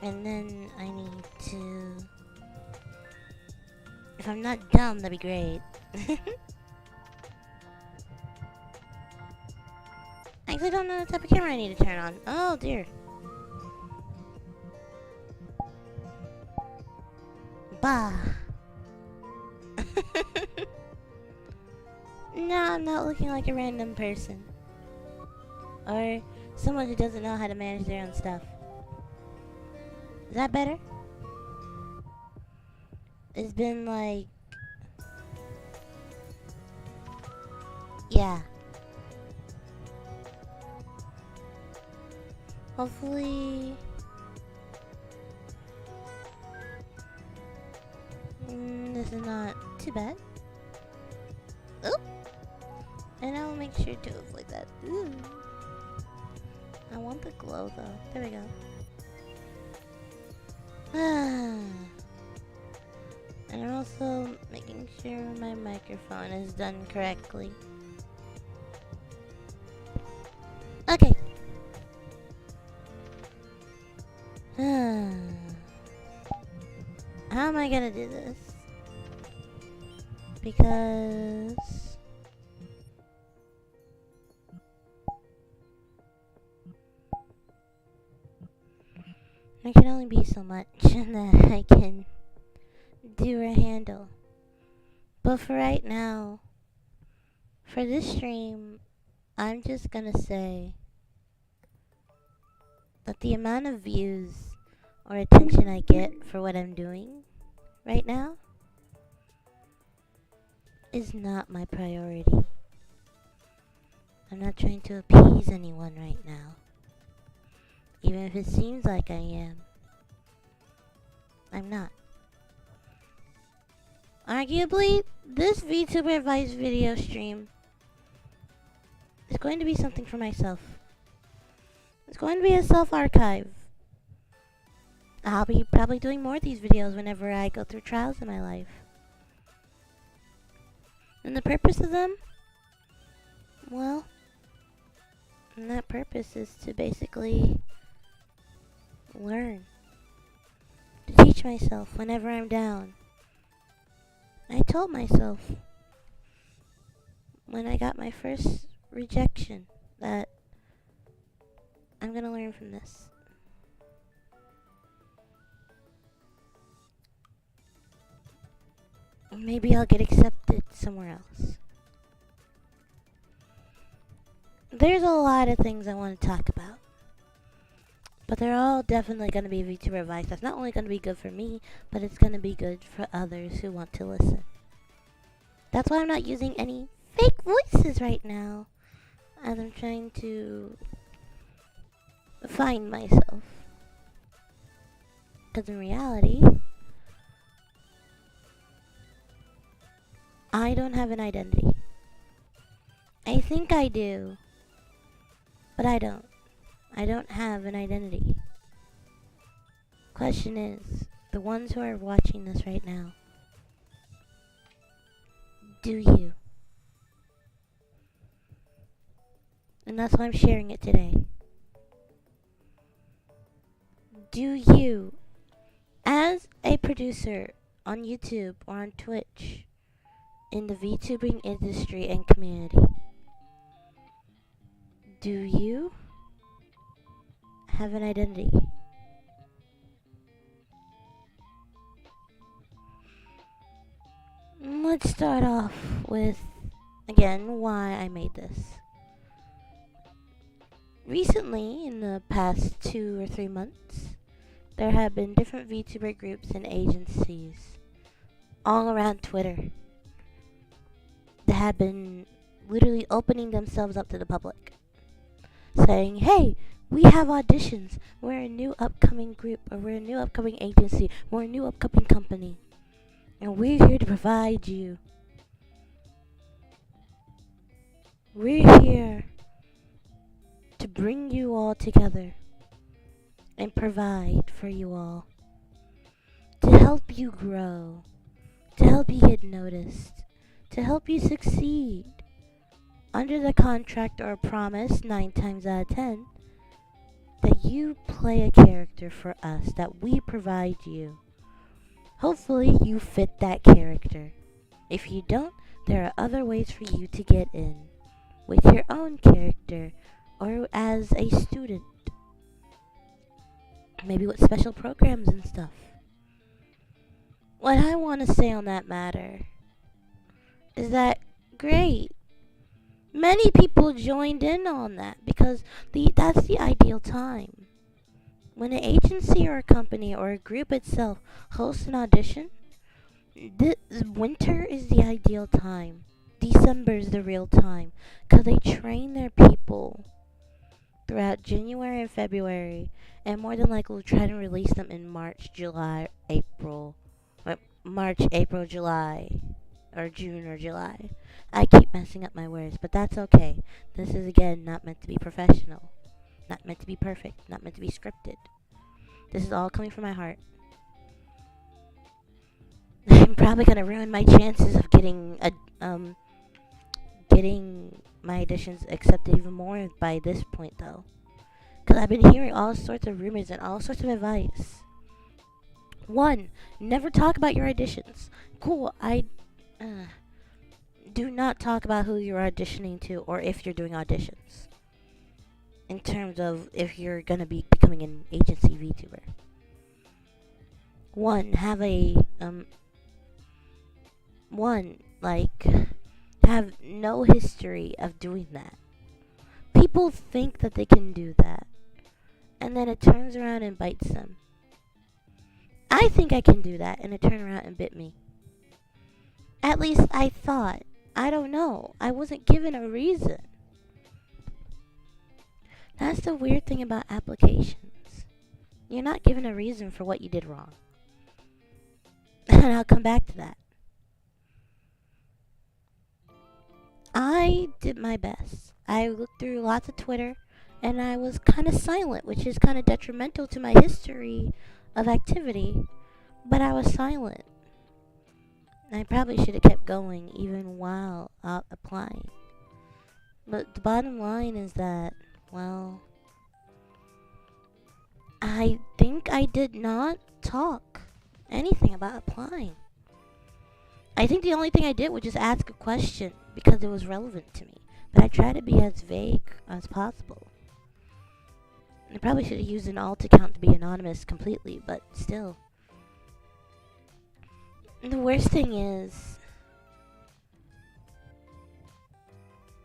And then I need to... If I'm not dumb, that'd be great. I actually don't know the type of camera I need to turn on. Oh dear. Bah. No, I'm not looking like a random person. Or someone who doesn't know how to manage their own stuff. Is that better? It's been like... Yeah. Hopefully... this is not too bad. Oop! And I'll make sure to avoid that. Ooh. I want the glow though. There we go. And I'm also making sure my microphone is done correctly. Okay. How am I gonna do this? Because there can only be so much that I can do or handle. But for right now, for this stream, I'm just gonna say that the amount of views or attention I get for what I'm doing right now is not my priority. I'm not trying to appease anyone right now. Even if it seems like I am. I'm not. Arguably, this VTuber advice video stream is going to be something for myself. It's going to be a self-archive. I'll be probably doing more of these videos whenever I go through trials in my life. And the purpose of them? Well, and that purpose is to basically learn. To teach myself whenever I'm down. I told myself when I got my first rejection that I'm gonna learn from this. Maybe I'll get accepted somewhere else. There's a lot of things I want to talk about. But they're all definitely going to be VTuber advice. That's not only going to be good for me, but it's going to be good for others who want to listen. That's why I'm not using any fake voices right now. As I'm trying to find myself. Because in reality, I don't have an identity. I think I do. But I don't. I don't have an identity. Question is, the ones who are watching this right now, do you? And that's why I'm sharing it today. Do you, as a producer on YouTube or on Twitch, in the VTubing industry and community, do you have an identity? Let's start off with, again, why I made this. Recently, in the past 2 or 3 months, there have been different VTuber groups and agencies all around Twitter that have been literally opening themselves up to the public, saying, hey, we have auditions, we're a new upcoming group, or we're a new upcoming agency, we're a new upcoming company, and we're here to provide you. We're here to bring you all together and provide for you all, to help you grow, to help you get noticed, to help you succeed, under the contract or promise 9 times out of 10 that you play a character for us, that we provide you. Hopefully you fit that character. If you don't, there are other ways for you to get in with your own character or as a student. Maybe with special programs and stuff. What I want to say on that matter is that, great, many people joined in on that because that's the ideal time. When an agency or a company or a group itself hosts an audition, winter is the ideal time. December is the real time because they train their people throughout January and February, and more than likely will try to release them in March, April, July, or June or July. I keep messing up my words, but that's okay. This is, again, not meant to be professional. Not meant to be perfect. Not meant to be scripted. This is all coming from my heart. I'm probably going to ruin my chances of getting my auditions accepted even more by this point, though. Because I've been hearing all sorts of rumors and all sorts of advice. 1, never talk about your auditions. Cool, do not talk about who you're auditioning to or if you're doing auditions. In terms of if you're going to be becoming an agency VTuber. 1, have no history of doing that. People think that they can do that, and then it turns around and bites them. I think I can do that, and it turned around and bit me. I At least I thought. I don't know. I wasn't given a reason. That's the weird thing about applications. You're not given a reason for what you did wrong. And I'll come back to that. I did my best. I looked through lots of Twitter and I was kind of silent, which is kind of detrimental to my history of activity. But I was silent. I probably should have kept going even while applying. But the bottom line is that, well, I think I did not talk anything about applying. I think the only thing I did was just ask a question because it was relevant to me. But I tried to be as vague as possible. I probably should have used an alt account to be anonymous completely, but still. The worst thing is,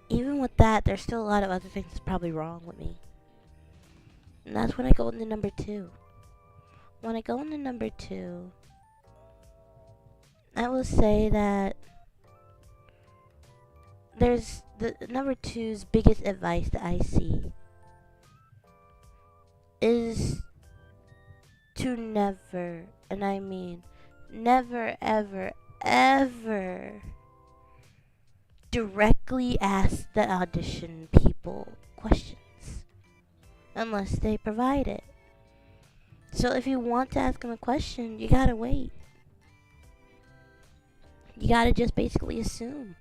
even with that, there's still a lot of other things that's probably wrong with me. And that's when I go into number 2. When I go into number 2, I will say that there's the number 2's biggest advice that I see is to never, and I mean never, ever, ever directly ask the audition people questions unless they provide it. So if you want to ask them a question, you gotta wait. You gotta just basically assume.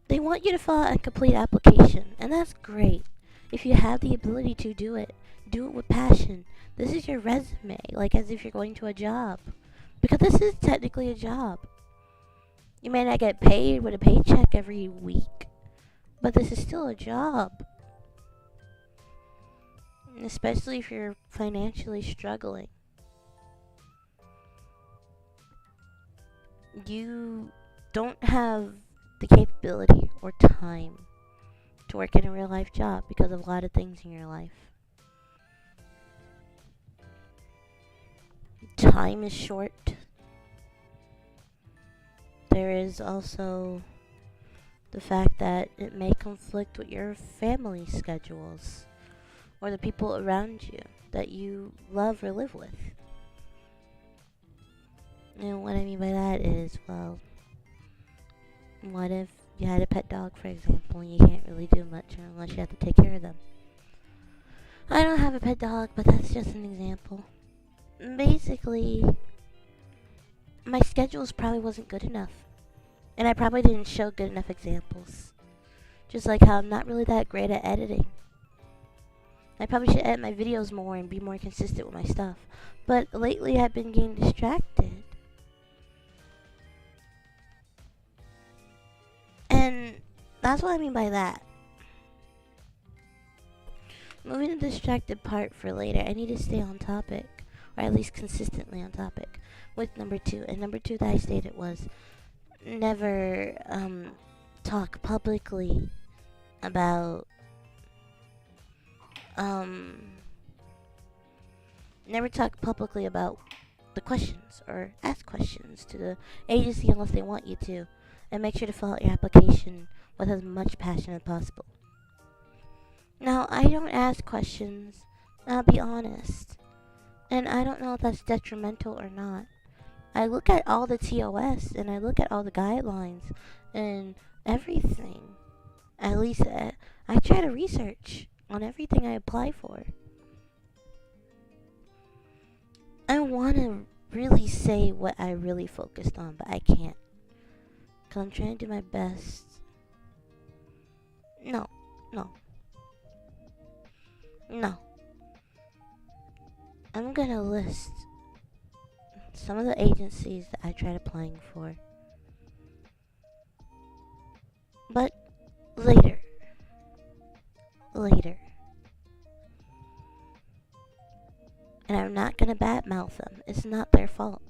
They want you to fill out a complete application, and that's great. If you have the ability to do it with passion. This is your resume, like as if you're going to a job. Because this is technically a job. You may not get paid with a paycheck every week, but this is still a job. Especially if you're financially struggling. You don't have the capability or time to work in a real life job because of a lot of things in your life. Time is short. There is also the fact that it may conflict with your family schedules or the people around you that you love or live with. And what I mean by that is, well, what if you had a pet dog, for example, and you can't really do much unless you have to take care of them? I don't have a pet dog, but that's just an example. Basically, my schedules probably wasn't good enough. And I probably didn't show good enough examples. Just like how I'm not really that great at editing. I probably should edit my videos more and be more consistent with my stuff. But lately I've been getting distracted. And that's what I mean by that. Moving the distracted part for later, I need to stay on topic. Or at least consistently on topic. With number 2. And number 2 that I stated was never talk publicly about the questions or ask questions to the agency unless they want you to, and make sure to fill out your application with as much passion as possible. Now, I don't ask questions, I'll be honest, and I don't know if that's detrimental or not. I look at all the TOS and I look at all the guidelines and everything. At least I try to research on everything I apply for. I want to really say what I really focused on, but I can't. Because I'm trying to do my best. No. I'm going to list some of the agencies that I tried applying for. But later. And I'm not gonna badmouth them. It's not their fault.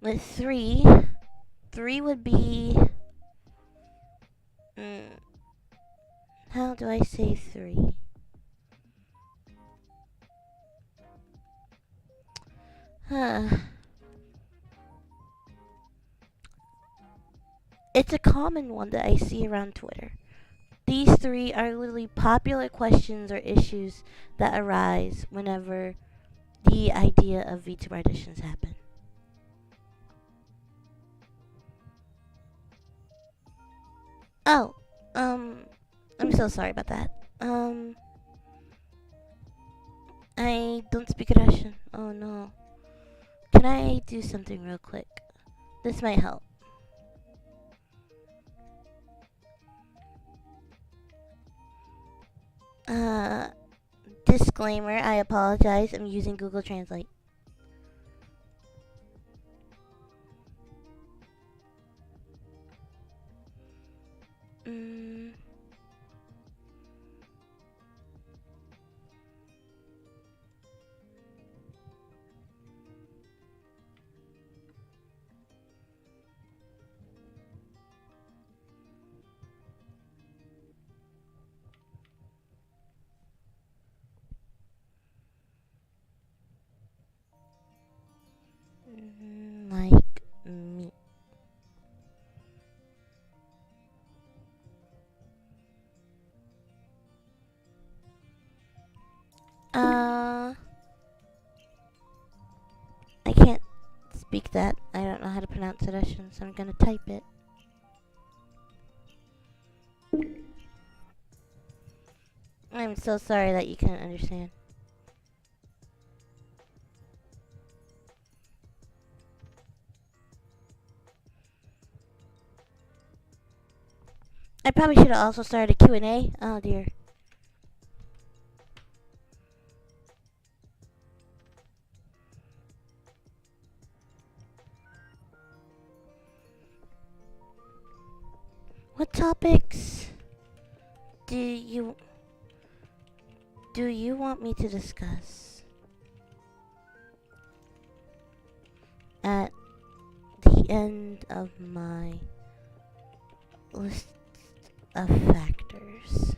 With 3 would be... how do I say 3? It's a common one that I see around Twitter. These three are literally popular questions or issues that arise whenever the idea of VTuber auditions happen. Oh, I'm so sorry about that. I don't speak Russian. Oh no. Can I do something real quick? This might help. Uh, Disclaimer, I apologize. I'm using Google Translate. Mm. Like me. I can't speak that. I don't know how to pronounce Russian, so I'm gonna type it. I'm so sorry that you can't understand. I probably should have also started a Q&A. Oh dear. What topics do you want me to discuss at the end of my list of factors?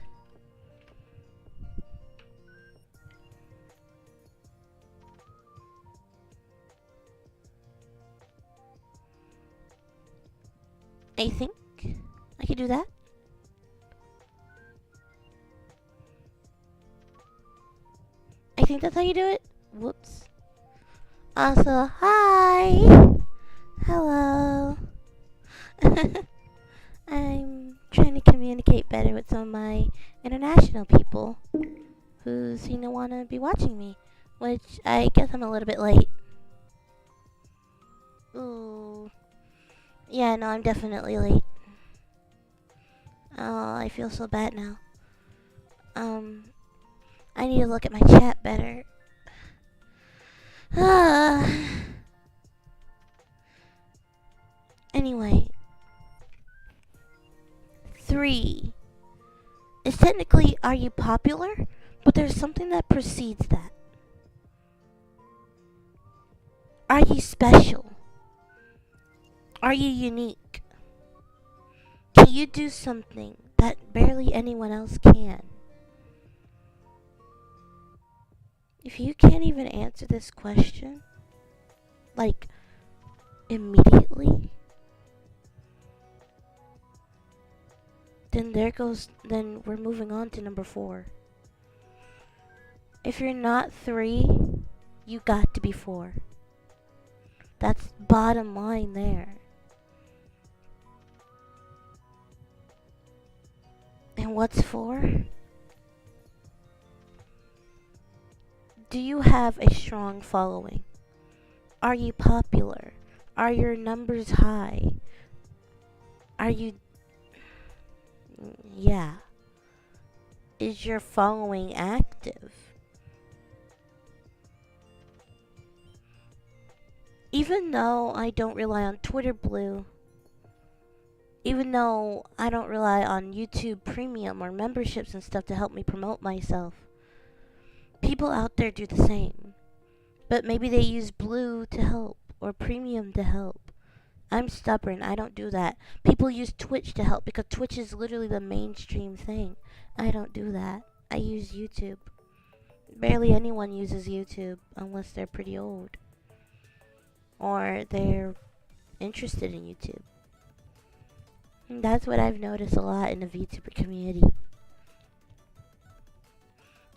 I think I could do that. I think that's how you do it. Whoops. Also, hi. Hello. I'm trying to communicate better with some of my international people who seem to want to be watching me, which I guess I'm a little bit late. Ooh. Yeah, no, I'm definitely late. Oh, I feel so bad now. I need to look at my chat better. Anyway, 3 is technically, are you popular? But there's something that precedes that. Are you special? Are you unique? Can you do something that barely anyone else can? If you can't even answer this question, like, immediately, then we're moving on to number 4. If you're not 3, you got to be 4. That's bottom line there. And what's 4? Do you have a strong following? Are you popular? Are your numbers high? Are you... Yeah. Is your following active? Even though I don't rely on Twitter Blue, even though I don't rely on YouTube Premium or memberships and stuff to help me promote myself, people out there do the same. But maybe they use Blue to help or Premium to help. I'm stubborn. I don't do that. People use Twitch to help because Twitch is literally the mainstream thing. I don't do that. I use YouTube. Barely anyone uses YouTube unless they're pretty old. or they're interested in YouTube. And that's what I've noticed a lot in the VTuber community.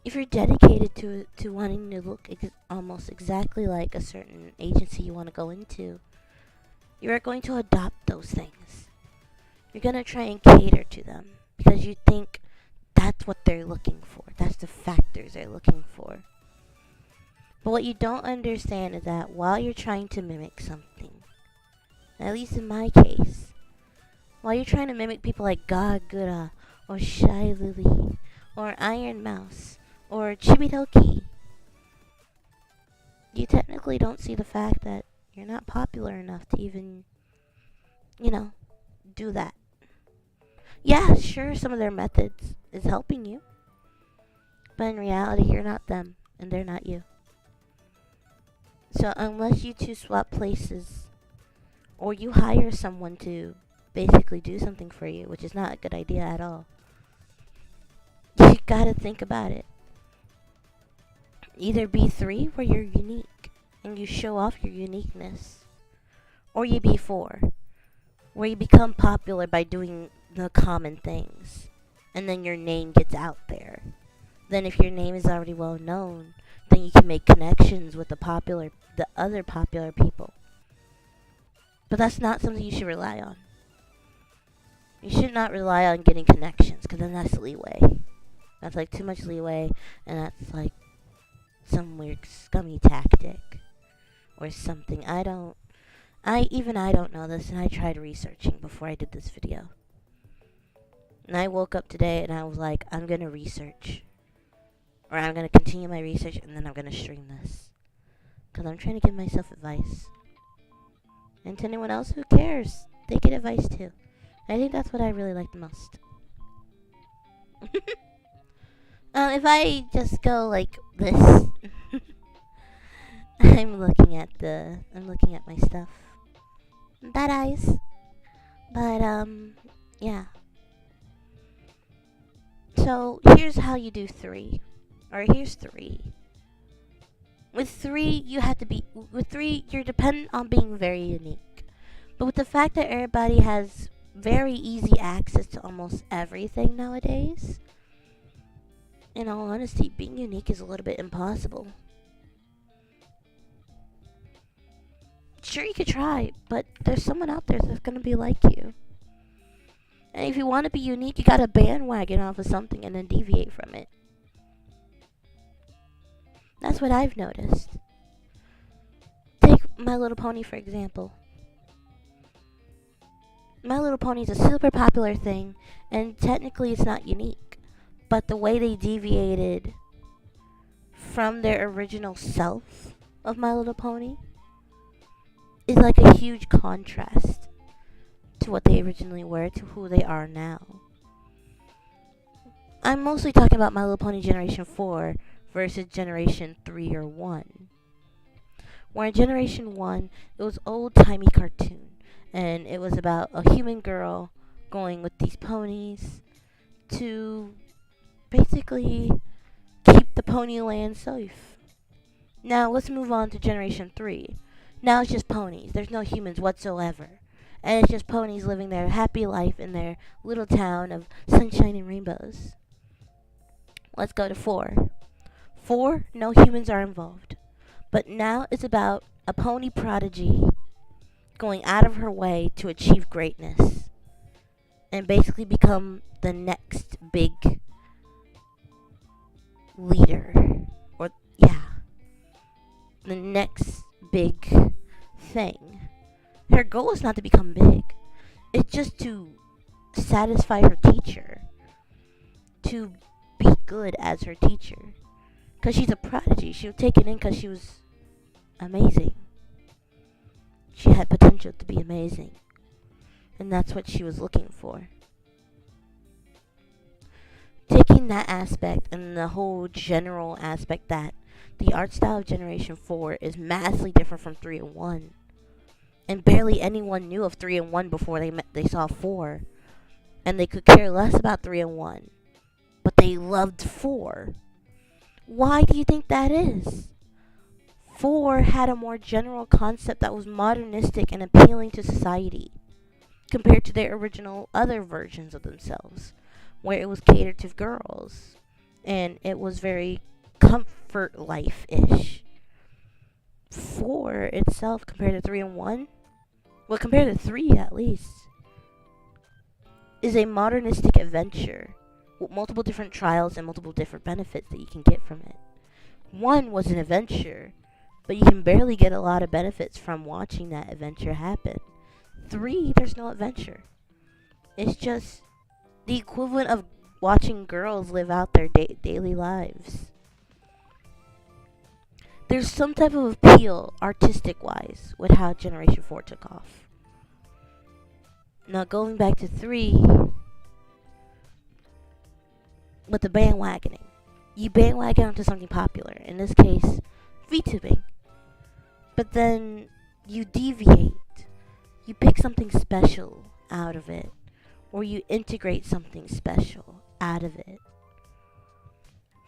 If you're dedicated to wanting to look almost exactly like a certain agency you want to go into, you are going to adopt those things. You're going to try and cater to them because you think that's what they're looking for. That's the factors they're looking for. But what you don't understand is that while you're trying to mimic something, at least in my case, while you're trying to mimic people like Gagura or Shy Lily or Iron Mouse or Chibidoki, you technically don't see the fact that you're not popular enough to even, do that. Yeah, sure, some of their methods is helping you, but in reality, you're not them, and they're not you. So unless you two swap places, or you hire someone to basically do something for you, which is not a good idea at all, you gotta think about it. Either be 3 where you're unique, and you show off your uniqueness, or you be 4 where you become popular by doing the common things, and then your name gets out there. Then if your name is already well known, then you can make connections with the other popular people. But that's not something you should rely on. You should not rely on getting connections, because then that's leeway. That's like too much leeway, and that's like some weird scummy tactic or something. I don't know this, and I tried researching before I did this video. And I woke up today and I was like, I'm gonna research. Or I'm gonna continue my research and then I'm gonna stream this. Because I'm trying to give myself advice. And to anyone else who cares, they get advice too. I think that's what I really like the most. If I just go like this, I'm looking at my stuff. Bad eyes. But, yeah. So, here's how you do 3. Or here's 3. With 3, you're dependent on being very unique. But with the fact that everybody has very easy access to almost everything nowadays, in all honesty, being unique is a little bit impossible. Sure, you could try, but there's someone out there that's gonna be like you. And if you want to be unique, you gotta bandwagon off of something and then deviate from it. That's what I've noticed. Take My Little Pony, for example. My Little Pony is a super popular thing, and technically it's not unique. But the way they deviated from their original self of My Little Pony is like a huge contrast to what they originally were to who they are now. I'm mostly talking about My Little Pony Generation 4 versus Generation 3 or 1. Where in Generation 1, it was old-timey cartoon, and it was about a human girl going with these ponies to basically keep the Ponyland safe. Now, let's move on to Generation 3. Now it's just ponies. There's no humans whatsoever. And it's just ponies living their happy life in their little town of sunshine and rainbows. Let's go to 4. 4, no humans are involved. But now it's about a pony prodigy going out of her way to achieve greatness. And basically become the next big leader. The next big thing. Her goal is not to become big. It's just to satisfy her teacher. To be good as her teacher. Because she's a prodigy. She was taken in because she was amazing. She had potential to be amazing. And that's what she was looking for. Taking that aspect and the whole general aspect that the art style of Generation 4 is massively different from 3 and 1. And barely anyone knew of 3 and 1 before they saw 4. And they could care less about 3 and 1. But they loved 4. Why do you think that is? 4 had a more general concept that was modernistic and appealing to society compared to their original other versions of themselves, where it was catered to girls and it was very comfort life ish. 4 itself compared to 3 and 1, well, compared to 3 at least, is a modernistic adventure with multiple different trials and multiple different benefits that you can get from it. 1 was an adventure, but you can barely get a lot of benefits from watching that adventure happen. 3, there's no adventure. It's just the equivalent of watching girls live out their daily lives. There's some type of appeal, artistic-wise, with how Generation 4 took off. Now, going back to 3, with the bandwagoning. You bandwagon onto something popular, in this case, VTubing. But then you deviate. You pick something special out of it, or you integrate something special out of it.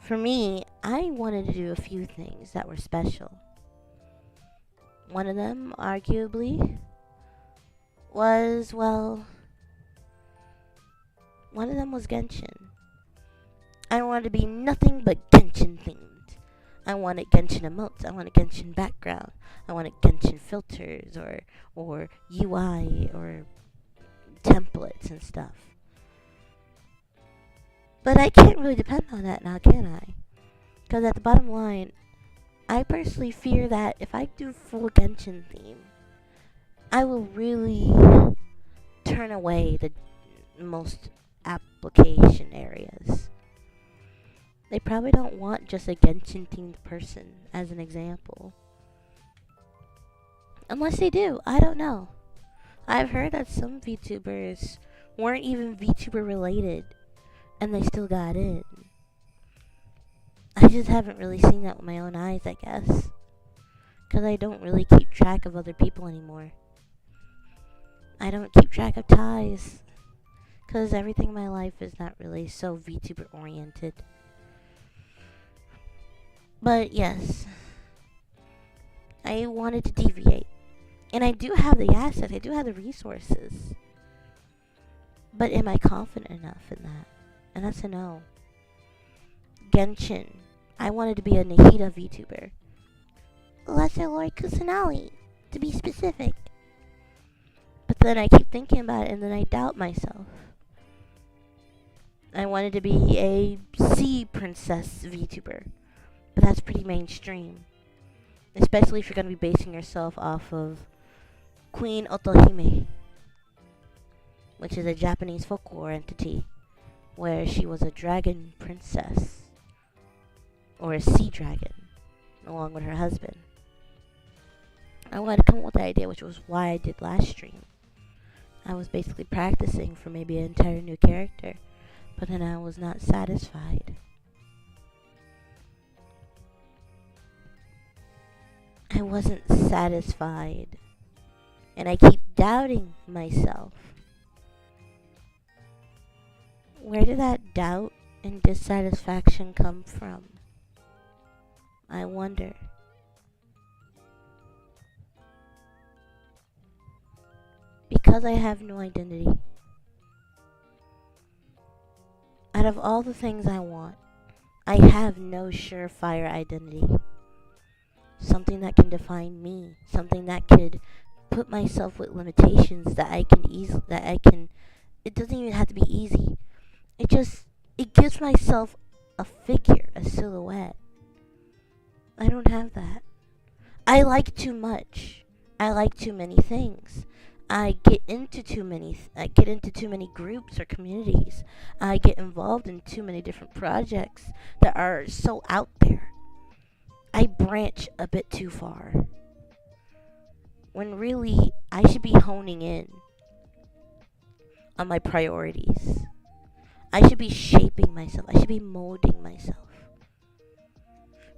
For me, I wanted to do a few things that were special. One of them, arguably, was, well, one of them was Genshin. I wanted to be nothing but Genshin themed. I wanted Genshin emotes. I wanted Genshin background. I wanted Genshin filters or UI or templates and stuff. But I can't really depend on that now, can I? Because at the bottom line, I personally fear that if I do full Genshin theme, I will really turn away the most application areas. They probably don't want just a Genshin themed person, as an example. Unless they do, I don't know. I've heard that some VTubers weren't even VTuber related, and they still got in. I just haven't really seen that with my own eyes, I guess. Because I don't really keep track of other people anymore. I don't keep track of ties. Because everything in my life is not really so VTuber oriented. But yes, I wanted to deviate. And I do have the assets, I do have the resources. But am I confident enough in that? And that's a no. Genshin. I wanted to be a Nahida VTuber. Lesser Lord Kusanali, to be specific. But then I keep thinking about it and then I doubt myself. I wanted to be a sea princess VTuber. But that's pretty mainstream. Especially if you're going to be basing yourself off of Queen Otohime, which is a Japanese folklore entity, where she was a dragon princess, or a sea dragon, along with her husband. I wanted to come up with the idea, which was why I did last stream. I was basically practicing for maybe an entire new character, but then I was not satisfied. I wasn't satisfied. And I keep doubting myself. Where did that doubt and dissatisfaction come from? I wonder. Because I have no identity. Out of all the things I want, I have no surefire identity. Something that can define me. Something that could put myself with limitations that I can it doesn't even have to be easy. It gives myself a figure, a silhouette. I don't have that. I like too much. I like too many things. I get into too many groups or communities. I get involved in too many different projects that are so out there. I branch a bit too far. When really, I should be honing in on my priorities. I should be shaping myself. I should be molding myself.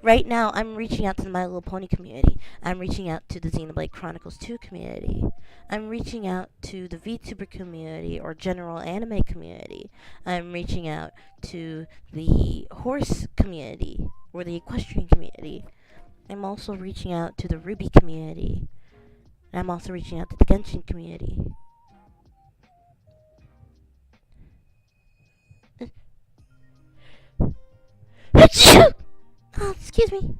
Right now, I'm reaching out to the My Little Pony community. I'm reaching out to the Xenoblade Chronicles 2 community. I'm reaching out to the VTuber community or general anime community. I'm reaching out to the horse community or the equestrian community. I'm also reaching out to the Ruby community. And I'm also reaching out to the Genshin community. Oh, excuse me.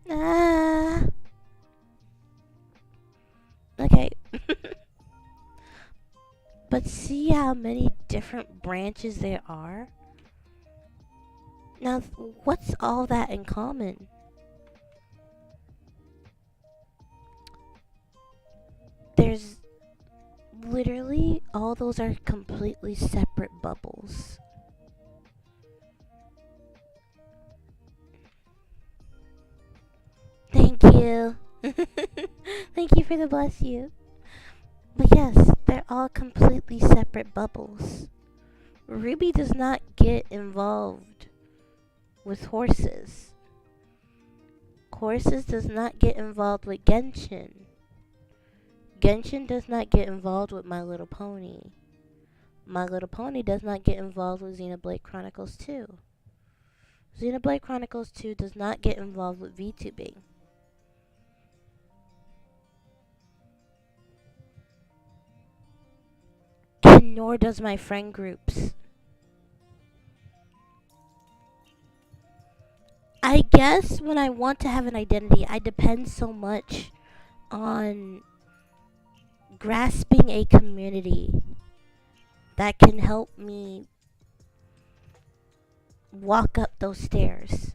Ah. Okay. But see how many different branches there are? Now, what's all that in common? There's literally, all those are completely separate bubbles. Thank you. Thank you for the bless you. But yes, they're all completely separate bubbles. Ruby does not get involved with horses. Horses does not get involved with Genshin. Genshin does not get involved with My Little Pony. My Little Pony does not get involved with Xenoblade Chronicles 2. Xenoblade Chronicles 2 does not get involved with VTubing. And nor does my friend groups. I guess when I want to have an identity, I depend so much on grasping a community that can help me walk up those stairs.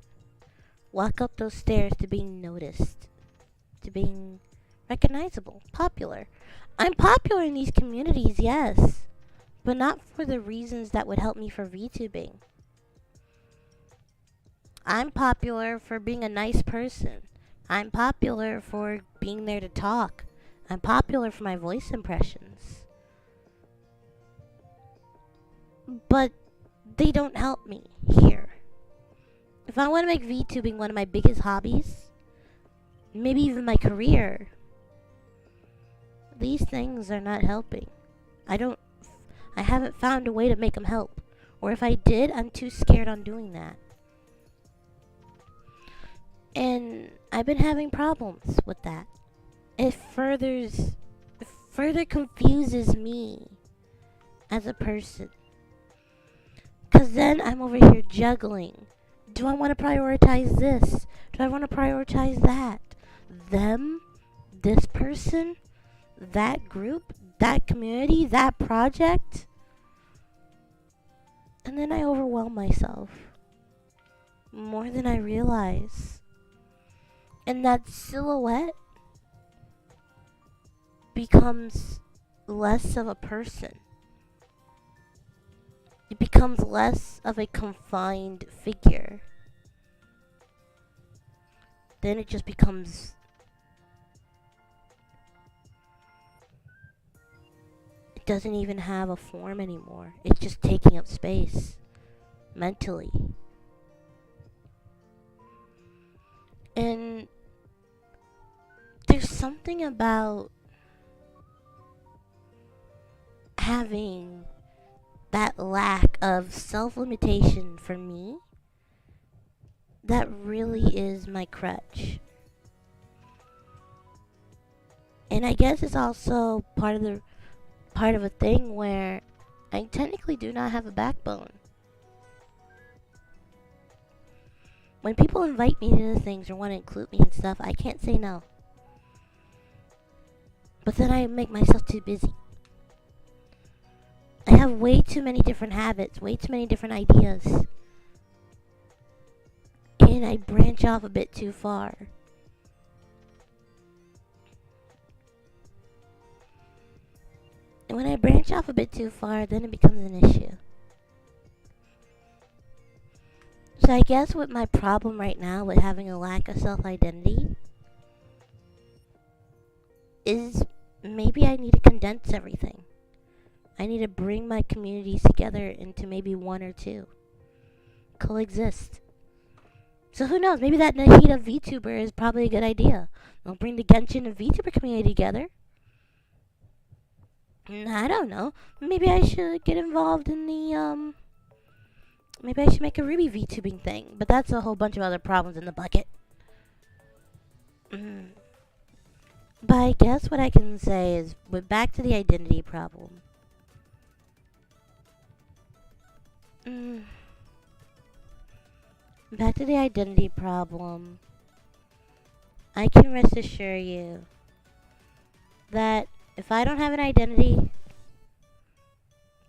Walk up those stairs to being noticed, to being recognizable, popular. I'm popular in these communities, yes, but not for the reasons that would help me for VTubing. I'm popular for being a nice person. I'm popular for being there to talk. I'm popular for my voice impressions. But they don't help me here. If I want to make VTubing one of my biggest hobbies, maybe even my career, these things are not helping. I haven't found a way to make them help. Or if I did, I'm too scared on doing that. And I've been having problems with that. It further confuses me as a person. Because then I'm over here juggling. Do I want to prioritize this? Do I want to prioritize that? Them? This person? That group? That community? That project? And then I overwhelm myself more than I realize. And that silhouette becomes less of a person. It becomes less of a confined figure. Then it just becomes... It doesn't even have a form anymore. It's just taking up space. Mentally. And... there's something about having that lack of self-limitation for me that really is my crutch. And I guess it's also part of a thing where I technically do not have a backbone. When people invite me to things or want to include me and stuff, I can't say no. But then I make myself too busy. I have way too many different habits, way too many different ideas. And I branch off a bit too far. And when I branch off a bit too far, then it becomes an issue. So I guess what my problem right now with having a lack of self-identity is maybe I need to condense everything. I need to bring my communities together into maybe one or two. Coexist. So who knows? Maybe that Nahida VTuber is probably a good idea. They'll bring the Genshin and VTuber community together. I don't know. Maybe I should get involved in the Maybe I should make a Ruby VTubing thing, but that's a whole bunch of other problems in the bucket. But I guess what I can say is, we're back to the identity problem. Back to the identity problem. I can rest assure you that if I don't have an identity,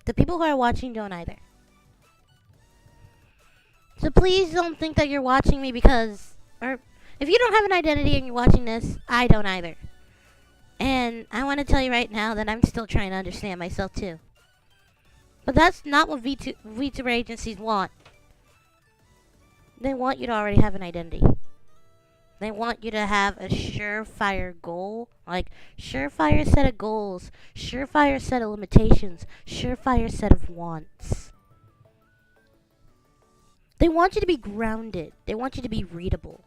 the people who are watching don't either. So please don't think that you're watching me because, or if you don't have an identity and you're watching this, I don't either. And I want to tell you right now that I'm still trying to understand myself too. But that's not what VTuber agencies want. They want you to already have an identity. They want you to have a surefire goal, like surefire set of goals, surefire set of limitations, surefire set of wants. They want you to be grounded. They want you to be readable.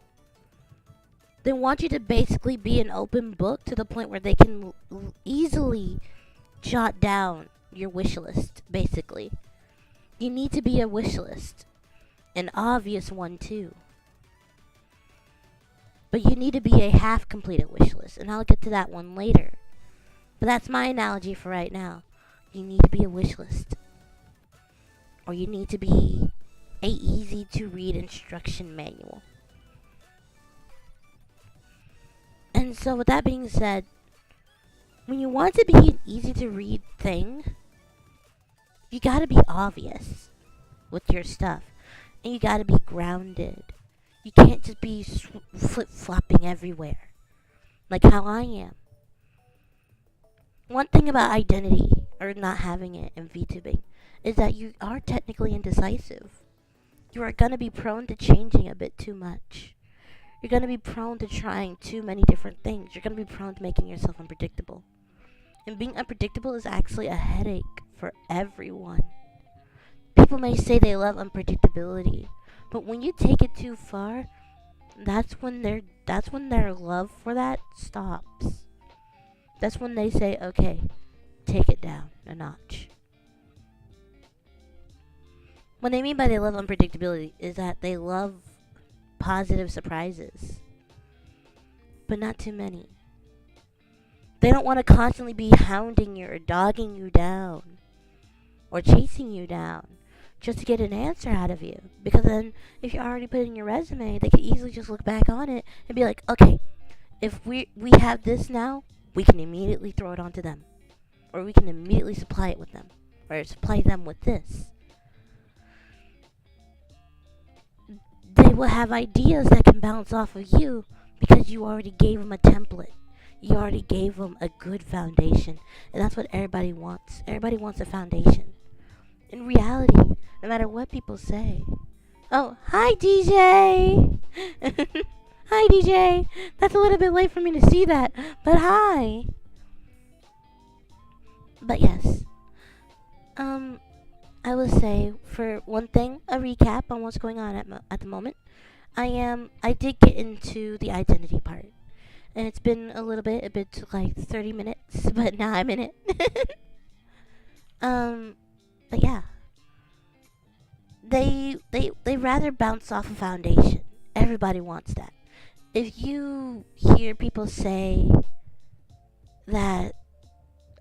They want you to basically be an open book to the point where they can easily jot down your wish list, basically. You need to be a wish list. An obvious one, too. But you need to be a half-completed wish list, and I'll get to that one later. But that's my analogy for right now. You need to be a wish list. Or you need to be a easy-to-read instruction manual. And so with that being said, when you want to be an easy-to-read thing, you gotta be obvious with your stuff. And you gotta be grounded. You can't just be flip-flopping everywhere, like how I am. One thing about identity, or not having it in VTubing, is that you are technically indecisive. You are going to be prone to changing a bit too much. You're going to be prone to trying too many different things. You're going to be prone to making yourself unpredictable. And being unpredictable is actually a headache for everyone. People may say they love unpredictability, but when you take it too far, that's when their love for that stops. That's when they say, okay, take it down a notch. What they mean by they love unpredictability is that they love positive surprises, but not too many. They don't want to constantly be hounding you or dogging you down or chasing you down just to get an answer out of you. Because then, if you already put it in your resume, they could easily just look back on it and be like, okay, if we have this now, we can immediately throw it onto them. Or we can immediately supply it with them. Or supply them with this. They will have ideas that can bounce off of you because you already gave them a template. You already gave them a good foundation. And that's what everybody wants. Everybody wants a foundation. In reality, no matter what people say. Oh, hi DJ! Hi DJ! That's a little bit late for me to see that, but hi! But yes. I will say, for one thing, a recap on what's going on at the moment. I did get into the identity part. And it's been a bit like 30 minutes, but now I'm in it. But yeah. They rather bounce off a foundation. Everybody wants that. If you hear people say that,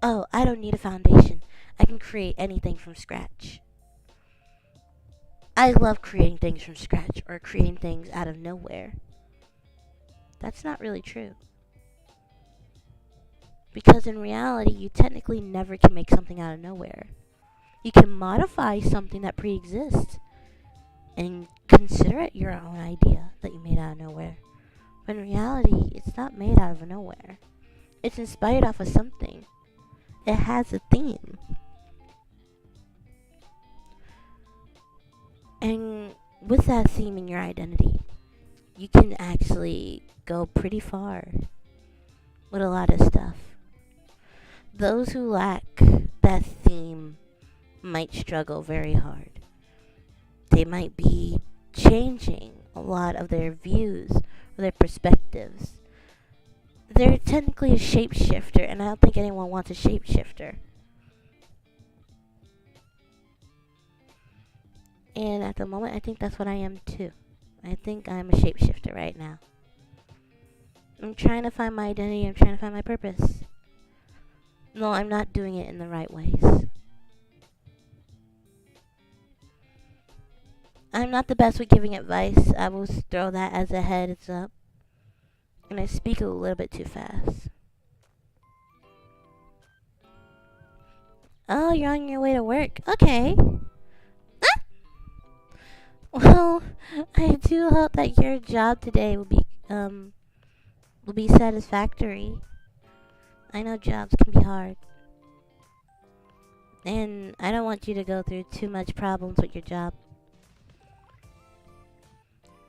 oh, I don't need a foundation, I can create anything from scratch. I love creating things from scratch or creating things out of nowhere. That's not really true. Because in reality, you technically never can make something out of nowhere. You can modify something that pre-exists and consider it your own idea that you made out of nowhere. But in reality, it's not made out of nowhere. It's inspired off of something. It has a theme. And with that theme in your identity, you can actually go pretty far with a lot of stuff. Those who lack that theme might struggle very hard. They might be changing a lot of their views or their perspectives. They're technically a shapeshifter, and I don't think anyone wants a shapeshifter. And at the moment, I think that's what I am too. I think I'm a shapeshifter right now. I'm trying to find my identity. I'm trying to find my purpose. No, I'm not doing it in the right ways. I'm not the best with giving advice. I will throw that as a heads up. And I speak a little bit too fast. Oh, you're on your way to work. Okay. Ah! Well, I do hope that your job today will be satisfactory. I know jobs can be hard. And I don't want you to go through too much problems with your job.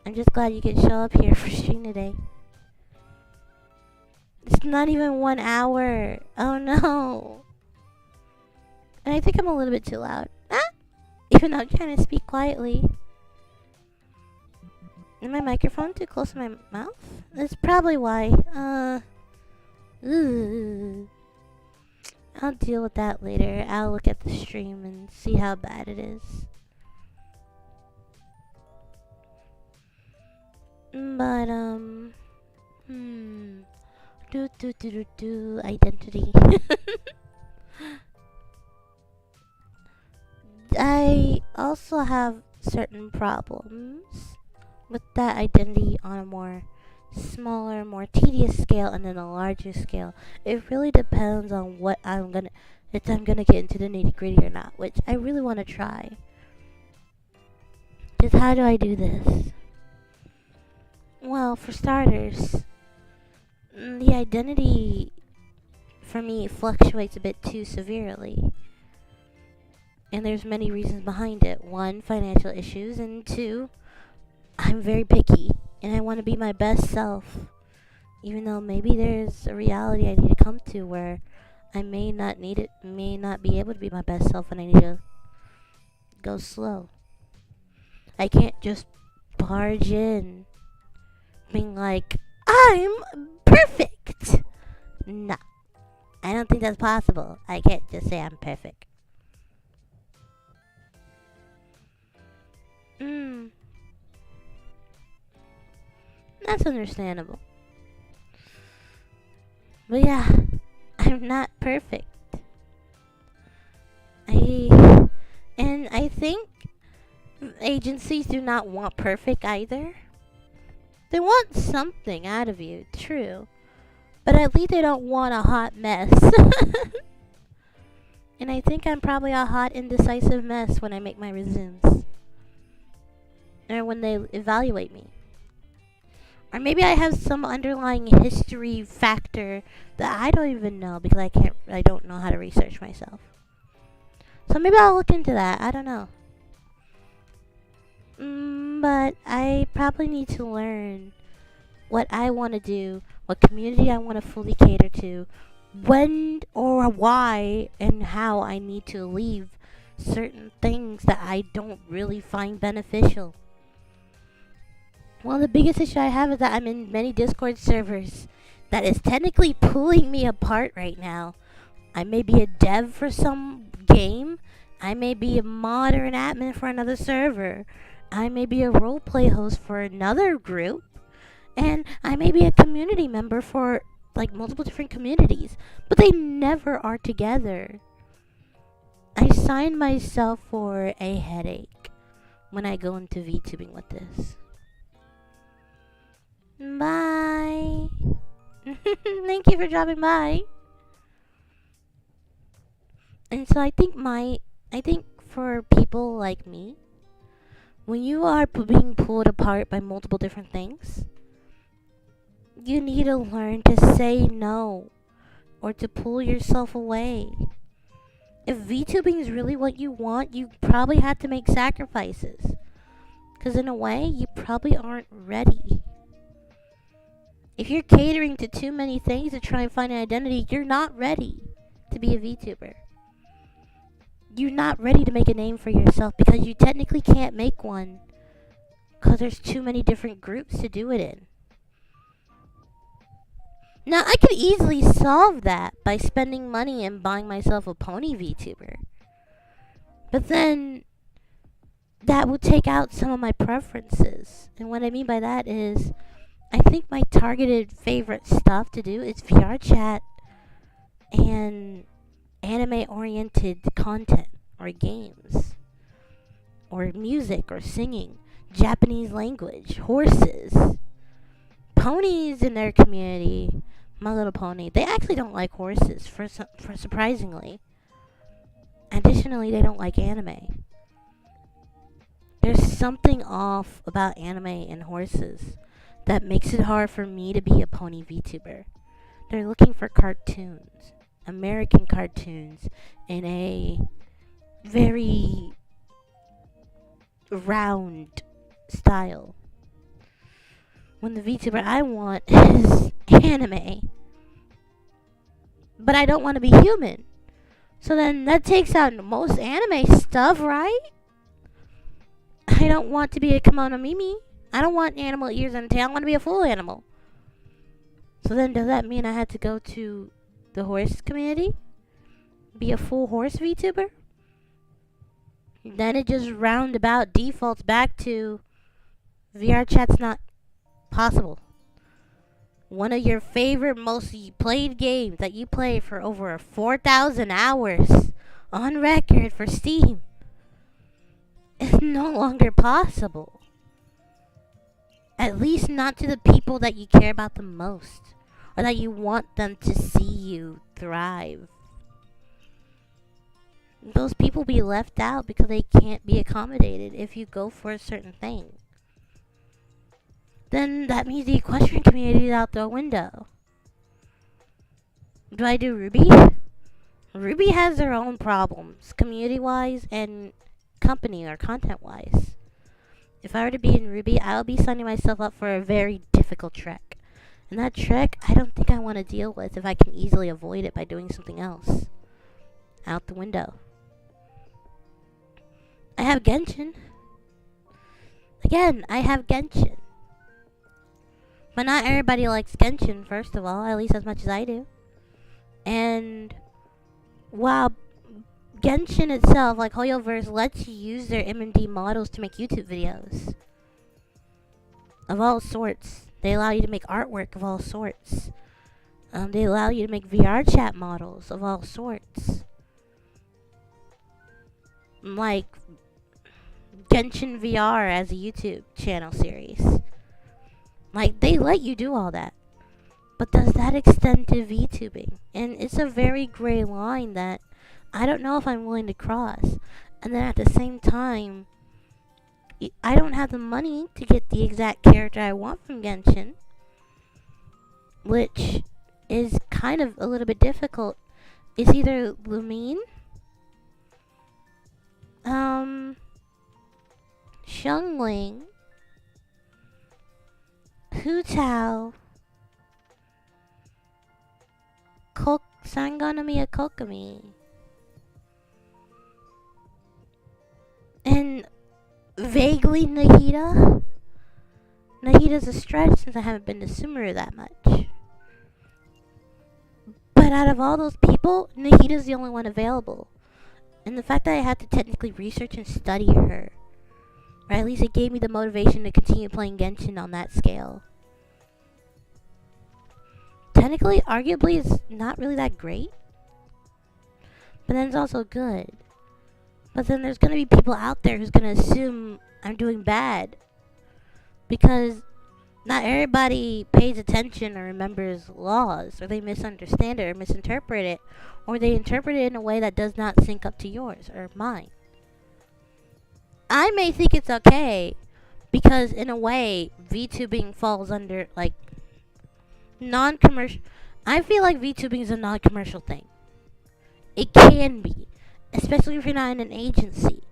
I'm just glad you could show up here for stream today. It's not even 1 hour. Oh no. And I think I'm a little bit too loud. Ah! Even though I'm trying to speak quietly. Is my microphone too close to my mouth? That's probably why. I'll deal with that later. I'll look at the stream and see how bad it is. But, identity. I also have certain problems with that identity on a more smaller, more tedious scale and then a larger scale. It really depends on what if I'm gonna get into the nitty gritty or not, which I really want to try. Just how do I do this? Well, for starters, the identity for me fluctuates a bit too severely. And there's many reasons behind it. 1, financial issues, and 2, I'm very picky and I want to be my best self. Even though maybe there's a reality I need to come to where I may not be able to be my best self and I need to go slow. I can't just barge in being like, I'm perfect. No. I don't think that's possible. I can't just say I'm perfect. That's understandable. But yeah, I'm not perfect. I think agencies do not want perfect either. They want something out of you, true. But at least they don't want a hot mess. And I think I'm probably a hot, indecisive mess when I make my resumes. Or when they evaluate me. Or maybe I have some underlying history factor that I don't even know because I don't know how to research myself. So maybe I'll look into that. I don't know. But I probably need to learn what I want to do, what community I want to fully cater to, when or why and how I need to leave certain things that I don't really find beneficial. Well, the biggest issue I have is that I'm in many Discord servers that is technically pulling me apart right now. I may be a dev for some game. I may be a mod or an admin for another server. I may be a roleplay host for another group. And I may be a community member for like multiple different communities. But they never are together. I signed myself for a headache when I go into VTubing with this. Bye. Thank you for dropping by. And so I think for people like me, when you are being pulled apart by multiple different things, you need to learn to say no or to pull yourself away. If VTubing is really what you want, you probably have to make sacrifices. Because in a way, you probably aren't ready. If you're catering to too many things to try and find an identity, you're not ready to be a VTuber. You're not ready to make a name for yourself because you technically can't make one because there's too many different groups to do it in. Now, I could easily solve that by spending money and buying myself a pony VTuber. But then, that will take out some of my preferences. And what I mean by that is, I think my targeted favorite stuff to do is VR chat and anime oriented content or games or music or singing, Japanese language, horses, ponies in their community. My Little Pony, they actually don't like horses for surprisingly. Additionally, they don't like anime. There's something off about anime and horses that makes it hard for me to be a pony VTuber. They're looking for cartoons, American cartoons, in a very round style. When the VTuber I want is anime. But I don't want to be human. So then that takes out most anime stuff, right? I don't want to be a kimono Mimi. I don't want animal ears and tail. I want to be a full animal. So then does that mean I had to go to the horse community? Be a full horse VTuber? Then it just roundabout defaults back to VR chat's not possible. One of your favorite, most played games that you play for over 4,000 hours on record for Steam is no longer possible. At least not to the people that you care about the most, or that you want them to see you thrive. Those people be left out because they can't be accommodated if you go for a certain thing. Then that means the equestrian community is out the window. Do I do Ruby? Ruby has their own problems, community-wise and company or content-wise. If I were to be in Ruby, I would be signing myself up for a very difficult trek. And that trek, I don't think I want to deal with if I can easily avoid it by doing something else. Out the window. I have Genshin. Again, I have Genshin. But not everybody likes Genshin, first of all, at least as much as I do. And while Genshin itself, like Hoyoverse, lets you use their MMD models to make YouTube videos of all sorts. They allow you to make artwork of all sorts. They allow you to make VR chat models of all sorts. Like Genshin VR as a YouTube channel series. Like, they let you do all that. But does that extend to VTubing? And it's a very gray line that I don't know if I'm willing to cross. And then at the same time, I don't have the money to get the exact character I want from Genshin. Which is kind of a little bit difficult. It's either Lumine, Xiangling, Hu Tao, Sangonomiya Kokomi, and vaguely Nahida. Nahida's a stretch since I haven't been to Sumeru that much. But out of all those people, Nahida's the only one available. And the fact that I had to technically research and study her, or at least it gave me the motivation to continue playing Genshin on that scale. Technically, arguably, it's not really that great. But then it's also good. But then there's going to be people out there who's going to assume I'm doing bad. Because not everybody pays attention or remembers laws. Or they misunderstand it or misinterpret it. Or they interpret it in a way that does not sync up to yours or mine. I may think it's okay. Because in a way, VTubing falls under, like, non-commercial. I feel like VTubing is a non-commercial thing. It can be, especially if you're not in an agency.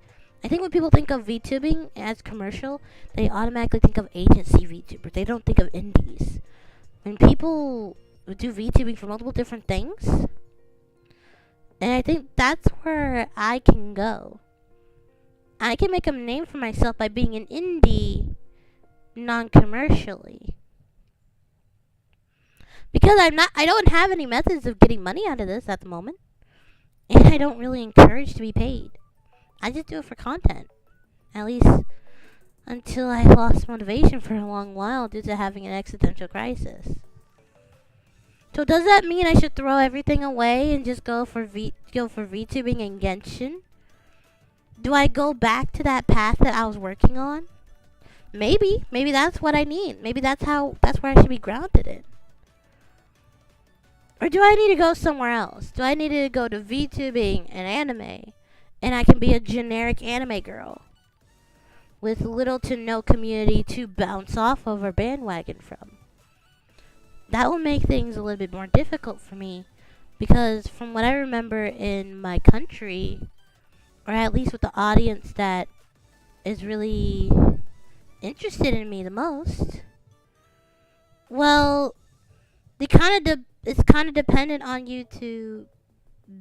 I think when people think of VTubing as commercial, they automatically think of agency VTubers. They don't think of indies. When people do VTubing for multiple different things, and I think that's where I can go. I can make a name for myself by being an indie non-commercially. Because I don't have any methods of getting money out of this at the moment. And I don't really encourage to be paid. I just do it for content. At least until I lost motivation for a long while due to having an existential crisis. So does that mean I should throw everything away and just go for VTubing and Genshin? Do I go back to that path that I was working on? Maybe that's what I need. Maybe that's where I should be grounded in. Or do I need to go somewhere else? Do I need to go to VTubing and anime and I can be a generic anime girl with little to no community to bounce off of or bandwagon from? That will make things a little bit more difficult for me because from what I remember in my country, or at least with the audience that is really interested in me the most, well, it's kind of dependent on you to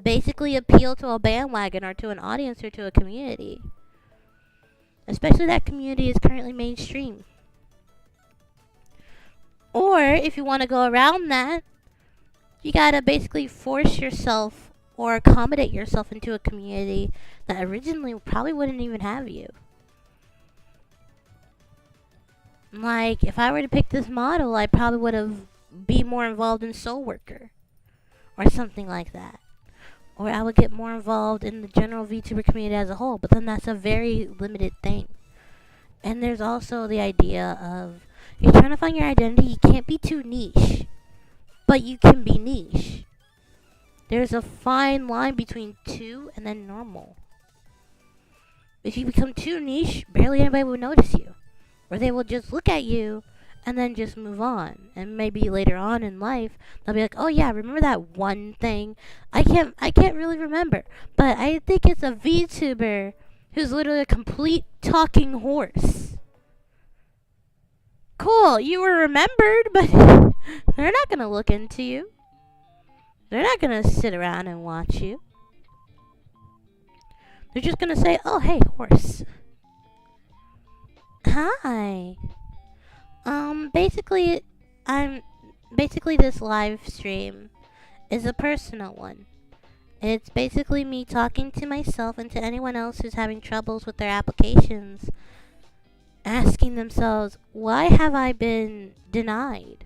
basically appeal to a bandwagon or to an audience or to a community. Especially that community is currently mainstream. Or if you want to go around that, you gotta basically force yourself or accommodate yourself into a community that originally probably wouldn't even have you. Like, if I were to pick this model, I probably would have be more involved in Soul Worker or something like that. Or I would get more involved in the general VTuber community as a whole, but then that's a very limited thing. And there's also the idea of, if you're trying to find your identity, you can't be too niche, but you can be niche. There's a fine line between too and then normal. If you become too niche, barely anybody will notice you. Or they will just look at you and then just move on. And maybe later on in life, they'll be like, oh yeah, remember that one thing? I can't really remember. But I think it's a VTuber who's literally a complete talking horse. Cool, you were remembered, but they're not going to look into you. They're not going to sit around and watch you. They're just going to say, oh, hey, horse. Hi. Basically this live stream is a personal one. It's basically me talking to myself and to anyone else who's having troubles with their applications, asking themselves, why have I been denied?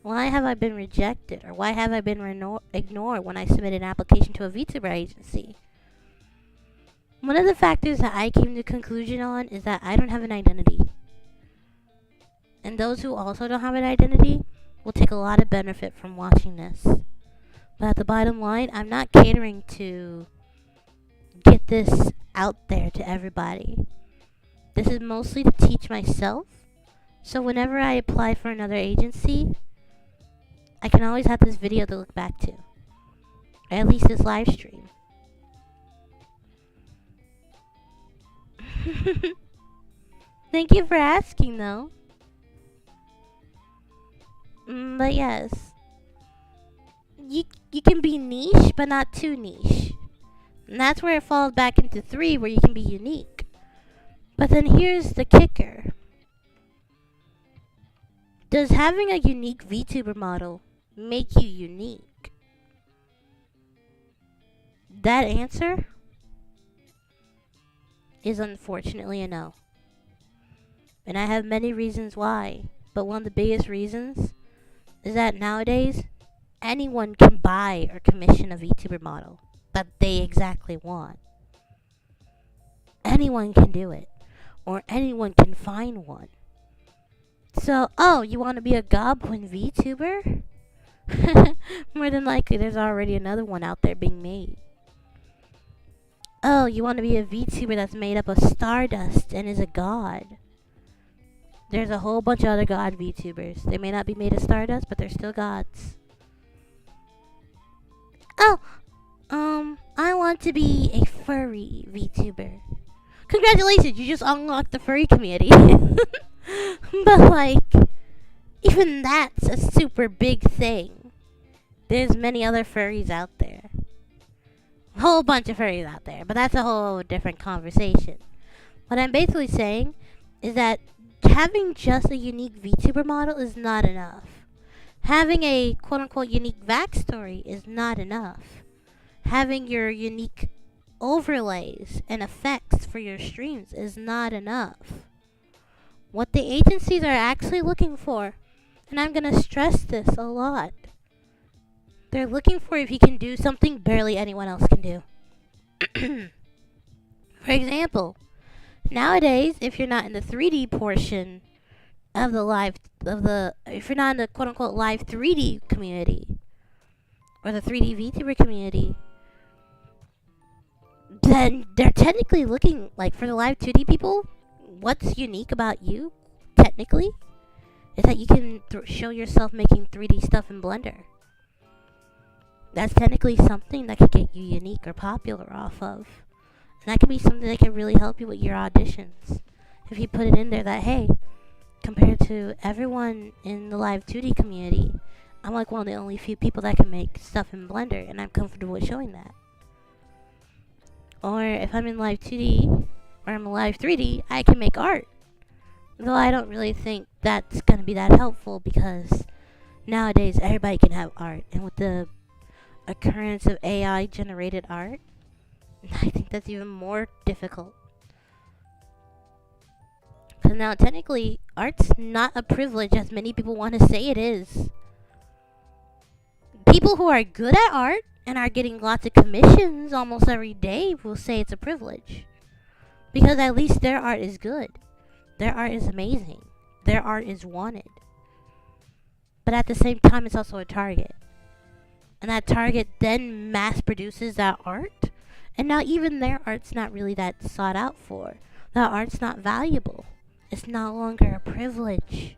Why have I been rejected? Or why have I been ignored when I submitted an application to a VTuber agency? One of the factors that I came to a conclusion on is that I don't have an identity. And those who also don't have an identity will take a lot of benefit from watching this. But at the bottom line, I'm not catering to get this out there to everybody. This is mostly to teach myself. So whenever I apply for another agency, I can always have this video to look back to. Or at least this live stream. Thank you for asking, though. But yes, you can be niche, but not too niche. And that's where it falls back into 3, where you can be unique. But then here's the kicker. Does having a unique VTuber model make you unique? That answer is unfortunately a no. And I have many reasons why. But one of the biggest reasons is that nowadays, anyone can buy or commission a VTuber model that they exactly want. Anyone can do it. Or anyone can find one. So, oh, you want to be a goblin VTuber? More than likely, there's already another one out there being made. Oh, you want to be a VTuber that's made up of stardust and is a god? There's a whole bunch of other god VTubers. They may not be made of stardust, but they're still gods. Oh, I want to be a furry VTuber. Congratulations, you just unlocked the furry community. But like, even that's a super big thing. There's many other furries out there. A whole bunch of furries out there, but that's a whole different conversation. What I'm basically saying is that having just a unique VTuber model is not enough. Having a quote-unquote unique backstory is not enough. Having your unique overlays and effects for your streams is not enough. What the agencies are actually looking for, and I'm going to stress this a lot, they're looking for if you can do something barely anyone else can do. For example, nowadays, if you're not in the 3D portion of if you're not in the quote unquote live 3D community or the 3D VTuber community, then they're technically looking like for the live 2D people. What's unique about you, technically, is that you can show yourself making 3D stuff in Blender. That's technically something that could get you unique or popular off of. And that could be something that can really help you with your auditions. If you put it in there that, hey, compared to everyone in the live 2D community, I'm like one of the only few people that can make stuff in Blender, and I'm comfortable with showing that. Or if I'm in live 2D, or I'm in live 3D, I can make art. Though I don't really think that's going to be that helpful, because nowadays everybody can have art. And with the occurrence of AI generated art, I think that's even more difficult. Because now technically art's not a privilege as many people want to say it is. People who are good at art and are getting lots of commissions almost every day will say it's a privilege. Because at least their art is good. Their art is amazing. Their art is wanted. But at the same time, it's also a target. And that target then mass produces that art. And now even their art's not really that sought out for. That art's not valuable. It's no longer a privilege.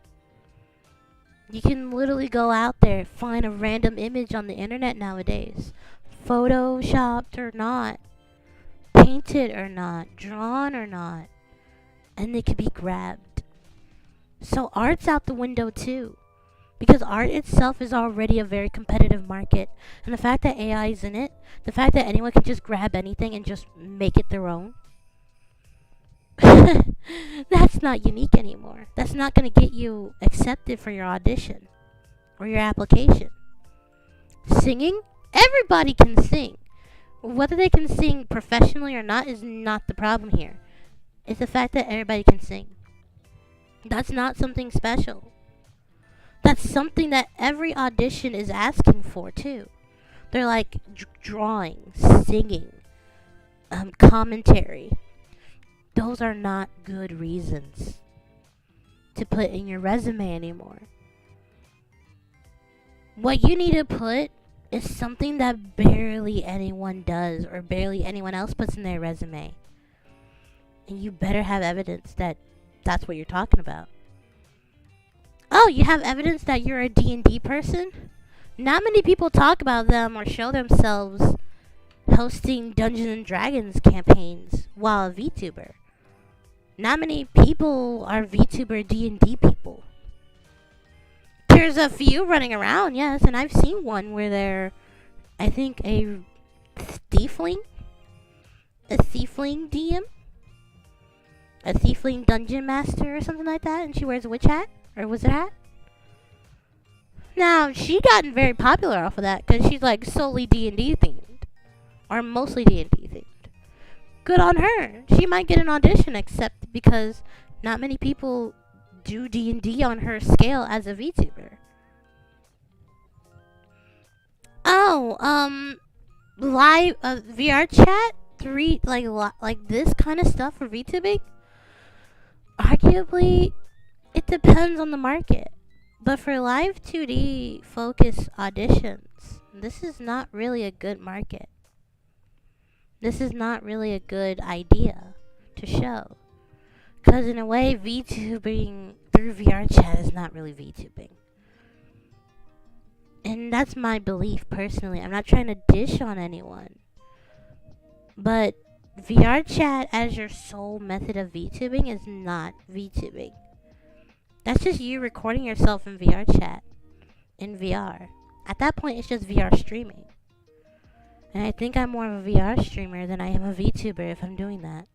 You can literally go out there, find a random image on the internet nowadays. Photoshopped or not. Painted or not. Drawn or not. And it could be grabbed. So art's out the window too. Because art itself is already a very competitive market. And the fact that AI is in it, the fact that anyone can just grab anything and just make it their own, that's not unique anymore. That's not going to get you accepted for your audition or your application. Singing? Everybody can sing. Whether they can sing professionally or not is not the problem here. It's the fact that everybody can sing. That's not something special. That's something that every audition is asking for, too. They're like drawing, singing, commentary. Those are not good reasons to put in your resume anymore. What you need to put is something that barely anyone does or barely anyone else puts in their resume. And you better have evidence that that's what you're talking about. Oh, you have evidence that you're a D&D person? Not many people talk about them or show themselves hosting Dungeons and Dragons campaigns while a VTuber. Not many people are VTuber D&D people. There's a few running around, yes, and I've seen one where they're, I think, a tiefling DM, a tiefling dungeon master or something like that, and she wears a witch hat. Or wizard hat? Now, she gotten very popular off of that because she's like solely D&D themed. Or mostly D&D themed. Good on her. She might get an audition, except because not many people do D&D on her scale as a VTuber. Oh, live VR chat? Like this kind of stuff for VTubing? Arguably, it depends on the market. But for live 2D focused auditions, this is not really a good market. This is not really a good idea to show. Because in a way, VTubing through VR chat is not really VTubing. And that's my belief personally. I'm not trying to dish on anyone. But VR chat as your sole method of VTubing is not VTubing. That's just you recording yourself in VR chat. In VR. At that point, it's just VR streaming. And I think I'm more of a VR streamer than I am a VTuber if I'm doing that.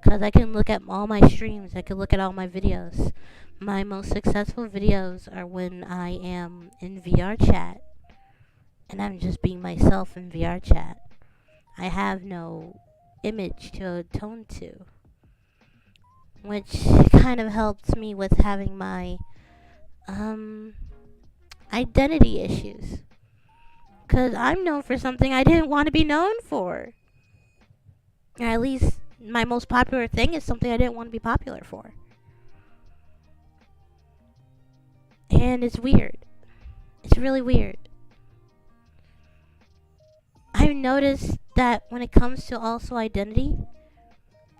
Because I can look at all my streams. I can look at all my videos. My most successful videos are when I am in VR chat. And I'm just being myself in VR chat. I have no image to atone to, which kind of helped me with having my identity issues. Because I'm known for something I didn't want to be known for. Or at least my most popular thing is something I didn't want to be popular for. And it's weird. It's really weird. I've noticed that when it comes to also identity,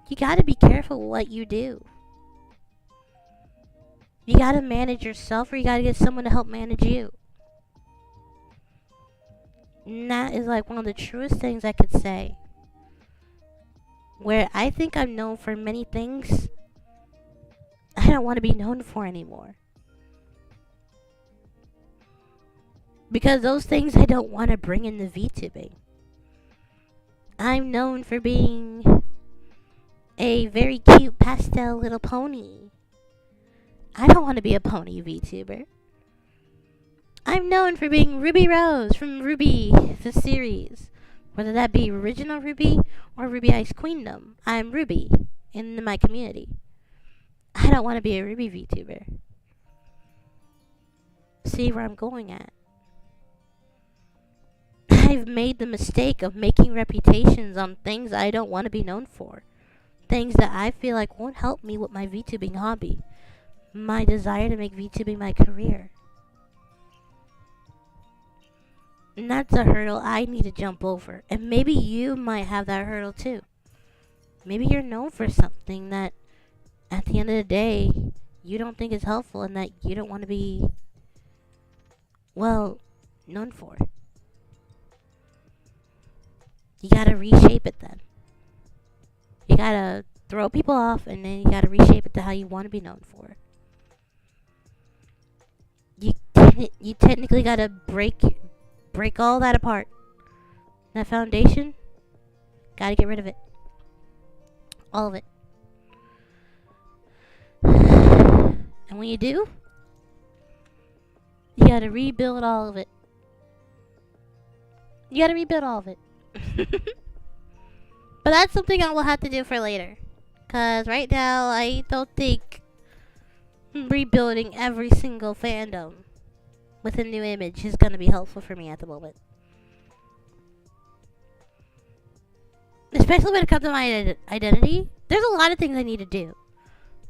you gotta be careful what you do. You gotta manage yourself, or you gotta get someone to help manage you. And that is like one of the truest things I could say. Where I think I'm known for many things I don't want to be known for anymore. Because those things I don't want to bring into VTubing. I'm known for being a very cute pastel little pony. I don't want to be a pony VTuber. I'm known for being Ruby Rose from Ruby, the series. Whether that be original Ruby or Ruby Ice Queendom. I'm Ruby in my community. I don't want to be a Ruby VTuber. See where I'm going at. I've made the mistake of making reputations on things I don't want to be known for. Things that I feel like won't help me with my VTubing hobby. My desire to make VTubing my career. And that's a hurdle I need to jump over. And maybe you might have that hurdle too. Maybe you're known for something that at the end of the day you don't think is helpful and that you don't want to be, well, known for. You gotta reshape it then. You gotta throw people off and then you gotta reshape it to how you want to be known for. You technically gotta break all that apart. That foundation, gotta get rid of it. All of it. And when you do, you gotta rebuild all of it. You gotta rebuild all of it. But that's something I will have to do for later. Because right now, I don't think rebuilding every single fandom with a new image is going to be helpful for me at the moment. Especially when it comes to my identity. There's a lot of things I need to do.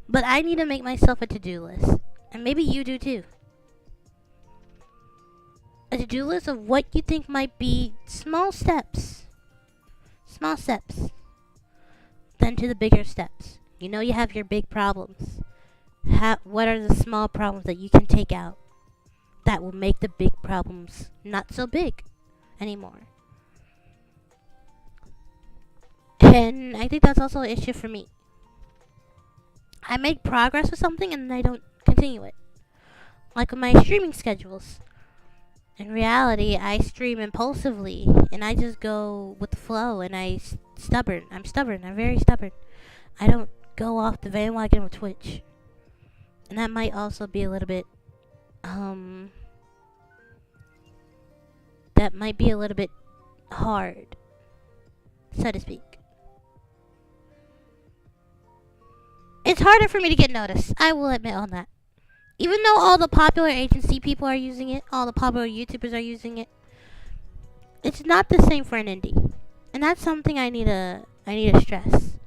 But I need to make myself a to-do list. And maybe you do too. A to-do list of what you think might be small steps. Small steps. Then to the bigger steps. You know you have your big problems. What are the small problems that you can take out that will make the big problems not so big anymore? And I think that's also an issue for me. I make progress with something and then I don't continue it. Like with my streaming schedules. In reality, I stream impulsively and I just go with the flow and I'm stubborn. I'm very stubborn. I don't go off the bandwagon with Twitch. And that might also be a little bit, that might be a little bit hard, so to speak. It's harder for me to get noticed. I will admit on that. Even though all the popular agency people are using it, all the popular YouTubers are using it, it's not the same for an indie. And that's something I need to stress.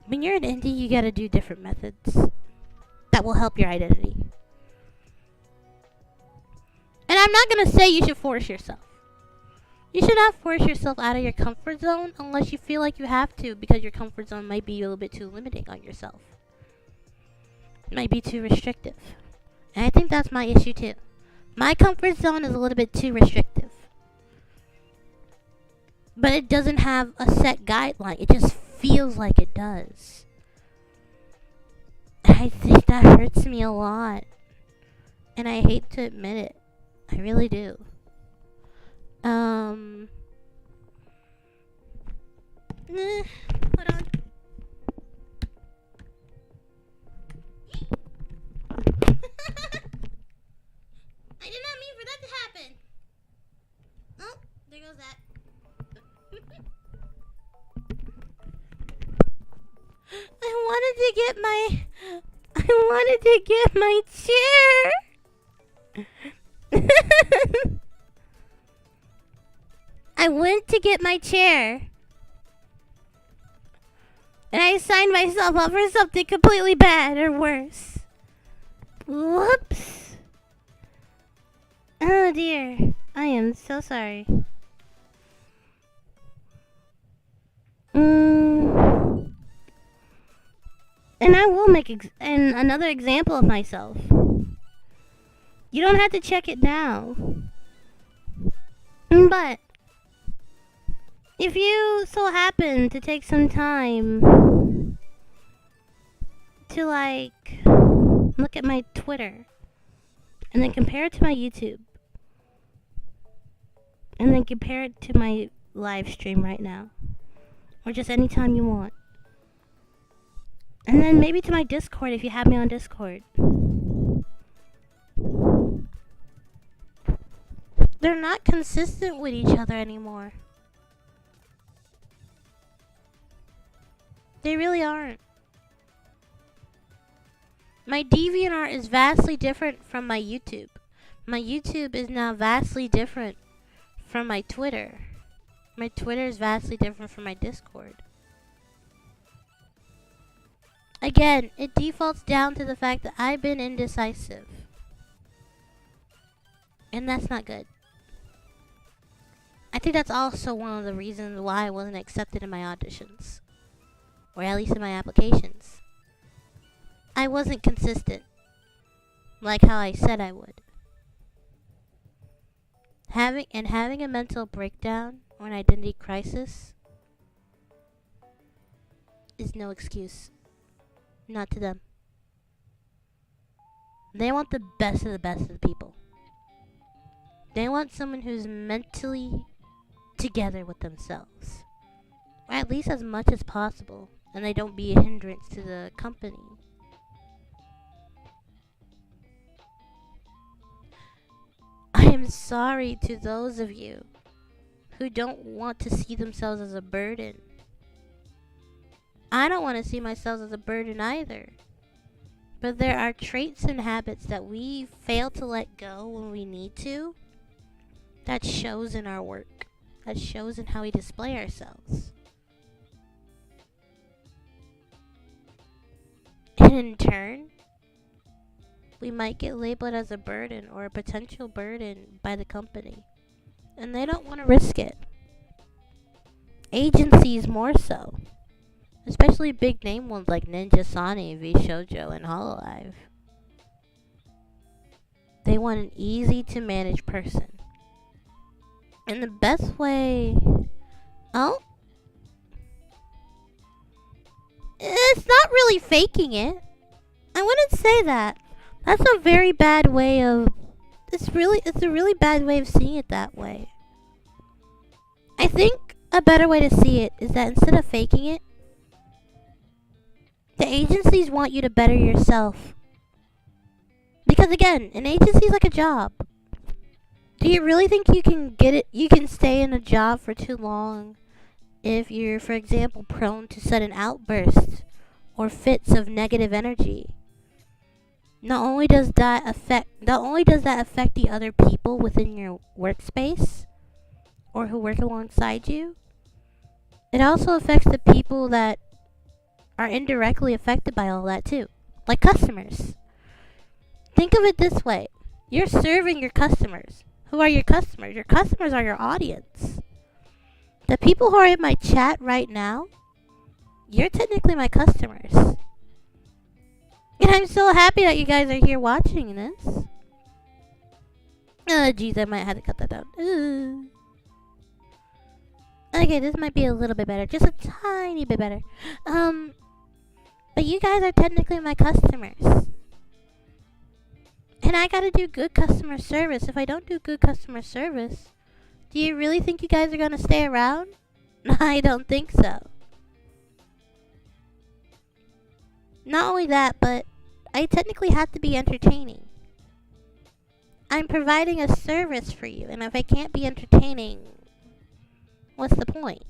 When you're an indie, you gotta do different methods that will help your identity. And I'm not gonna say you should force yourself. You should not force yourself out of your comfort zone unless you feel like you have to, because your comfort zone might be a little bit too limiting on yourself. It might be too restrictive. And I think that's my issue too. My comfort zone is a little bit too restrictive. But it doesn't have a set guideline. It just feels like it does. And I think that hurts me a lot. And I hate to admit it. I really do. Hold on. I did not mean for that to happen. Oh, there goes that. to get my chair. I went to get my chair. And I signed myself up for something completely bad or worse. Whoops. Oh dear. I am so sorry. And I will make another example of myself. You don't have to check it now. But if you so happen to take some time to look at my Twitter and then compare it to my YouTube and then compare it to my live stream right now, or just anytime you want. And then maybe to my Discord if you have me on Discord. They're not consistent with each other anymore. They really aren't. My DeviantArt is vastly different from my YouTube. My YouTube is now vastly different from my Twitter. My Twitter is vastly different from my Discord. Again, it defaults down to the fact that I've been indecisive. And that's not good. I think that's also one of the reasons why I wasn't accepted in my auditions. Or at least in my applications. I wasn't consistent. Like how I said I would. Having a mental breakdown or an identity crisis is no excuse. Not to them. They want the best of the people. They want someone who's mentally together with themselves. Or at least as much as possible. And they don't be a hindrance to the company. I am sorry to those of you who don't want to see themselves as a burden. I don't want to see myself as a burden either. But there are traits and habits that we fail to let go when we need to. That shows in our work. That shows in how we display ourselves. And in turn, we might get labeled as a burden or a potential burden by the company. And they don't want to risk it. Agencies more so. Especially big name ones like Ninja Sani, VShojo, and Hololive. They want an easy to manage person. And the best way... Oh? It's not really faking it. I wouldn't say that. That's a very bad way of... It's a really bad way of seeing it that way. I think a better way to see it is that instead of faking it, the agencies want you to better yourself. Because again, an agency is like a job. Do you really think you can stay in a job for too long if you're, for example, prone to sudden outbursts or fits of negative energy? Not only does that affect the other people within your workspace or who work alongside you, it also affects the people that are indirectly affected by all that too, like customers. Think of it this way. You're serving your customers. Who are your customers? Your customers are your audience. The people who are in my chat right now, you're technically my customers. And I'm so happy that you guys are here watching this. Oh, jeez, I might have to cut that down. Ooh. Okay, this might be a little bit better. Just a tiny bit better. But you guys are technically my customers. And I gotta do good customer service. If I don't do good customer service, do you really think you guys are gonna stay around? I don't think so. Not only that, but I technically have to be entertaining. I'm providing a service for you, and if I can't be entertaining, what's the point?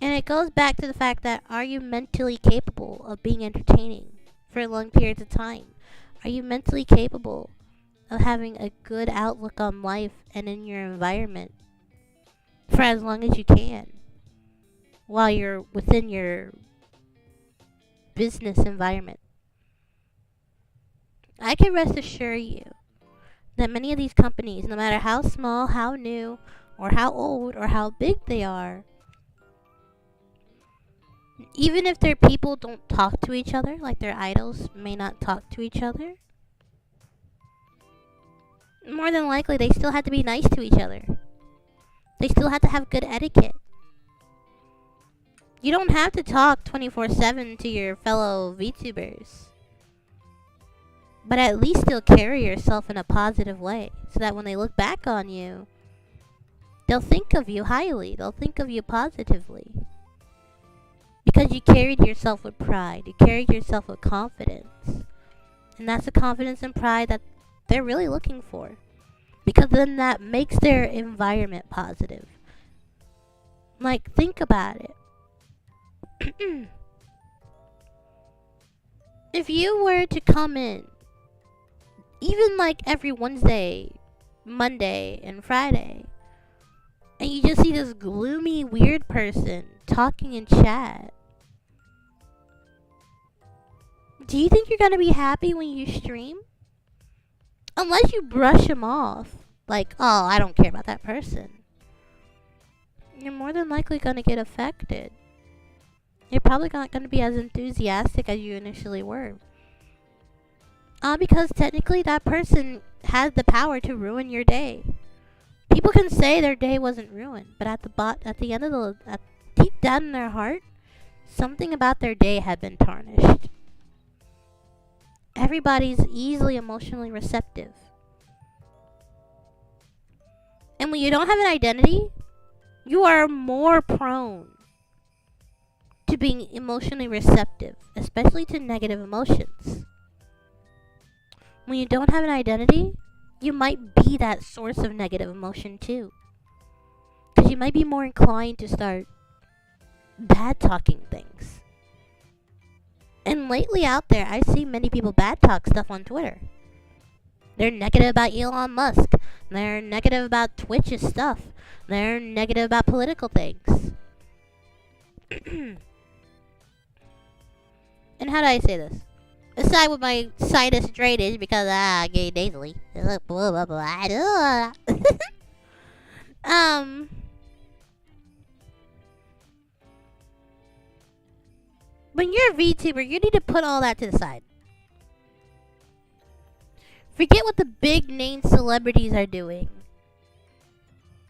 And it goes back to the fact that, are you mentally capable of being entertaining for long periods of time? Are you mentally capable of having a good outlook on life and in your environment for as long as you can while you're within your business environment? I can rest assure you that many of these companies, no matter how small, how new, or how old, or how big they are, even if their people don't talk to each other, like their idols may not talk to each other, more than likely they still have to be nice to each other. They still have to have good etiquette. You don't have to talk 24/7 to your fellow VTubers, but at least still carry yourself in a positive way, so that when they look back on you, they'll think of you highly. They'll think of you positively. Because you carried yourself with pride. You carried yourself with confidence. And that's the confidence and pride that they're really looking for. Because then that makes their environment positive. Like, think about it. If you were to come in, even like every Wednesday, Monday, and Friday, and you just see this gloomy, weird person talking in chat, do you think you're going to be happy when you stream? Unless you brush them off. Like, oh, I don't care about that person. You're more than likely going to get affected. You're probably not going to be as enthusiastic as you initially were. Because technically that person has the power to ruin your day. People can say their day wasn't ruined, but at the end of deep down in their heart, something about their day had been tarnished. Everybody's easily emotionally receptive. And when you don't have an identity, you are more prone to being emotionally receptive, especially to negative emotions. When you don't have an identity, you might be that source of negative emotion too. Because you might be more inclined to start bad talking things. And lately out there, I see many people bad talk stuff on Twitter. They're negative about Elon Musk. They're negative about Twitch's stuff. They're negative about political things. And how do I say this? Aside with my sinus drainage, because I get nasally. Blah, blah, blah, when you're a VTuber, you need to put all that to the side. Forget what the big name celebrities are doing.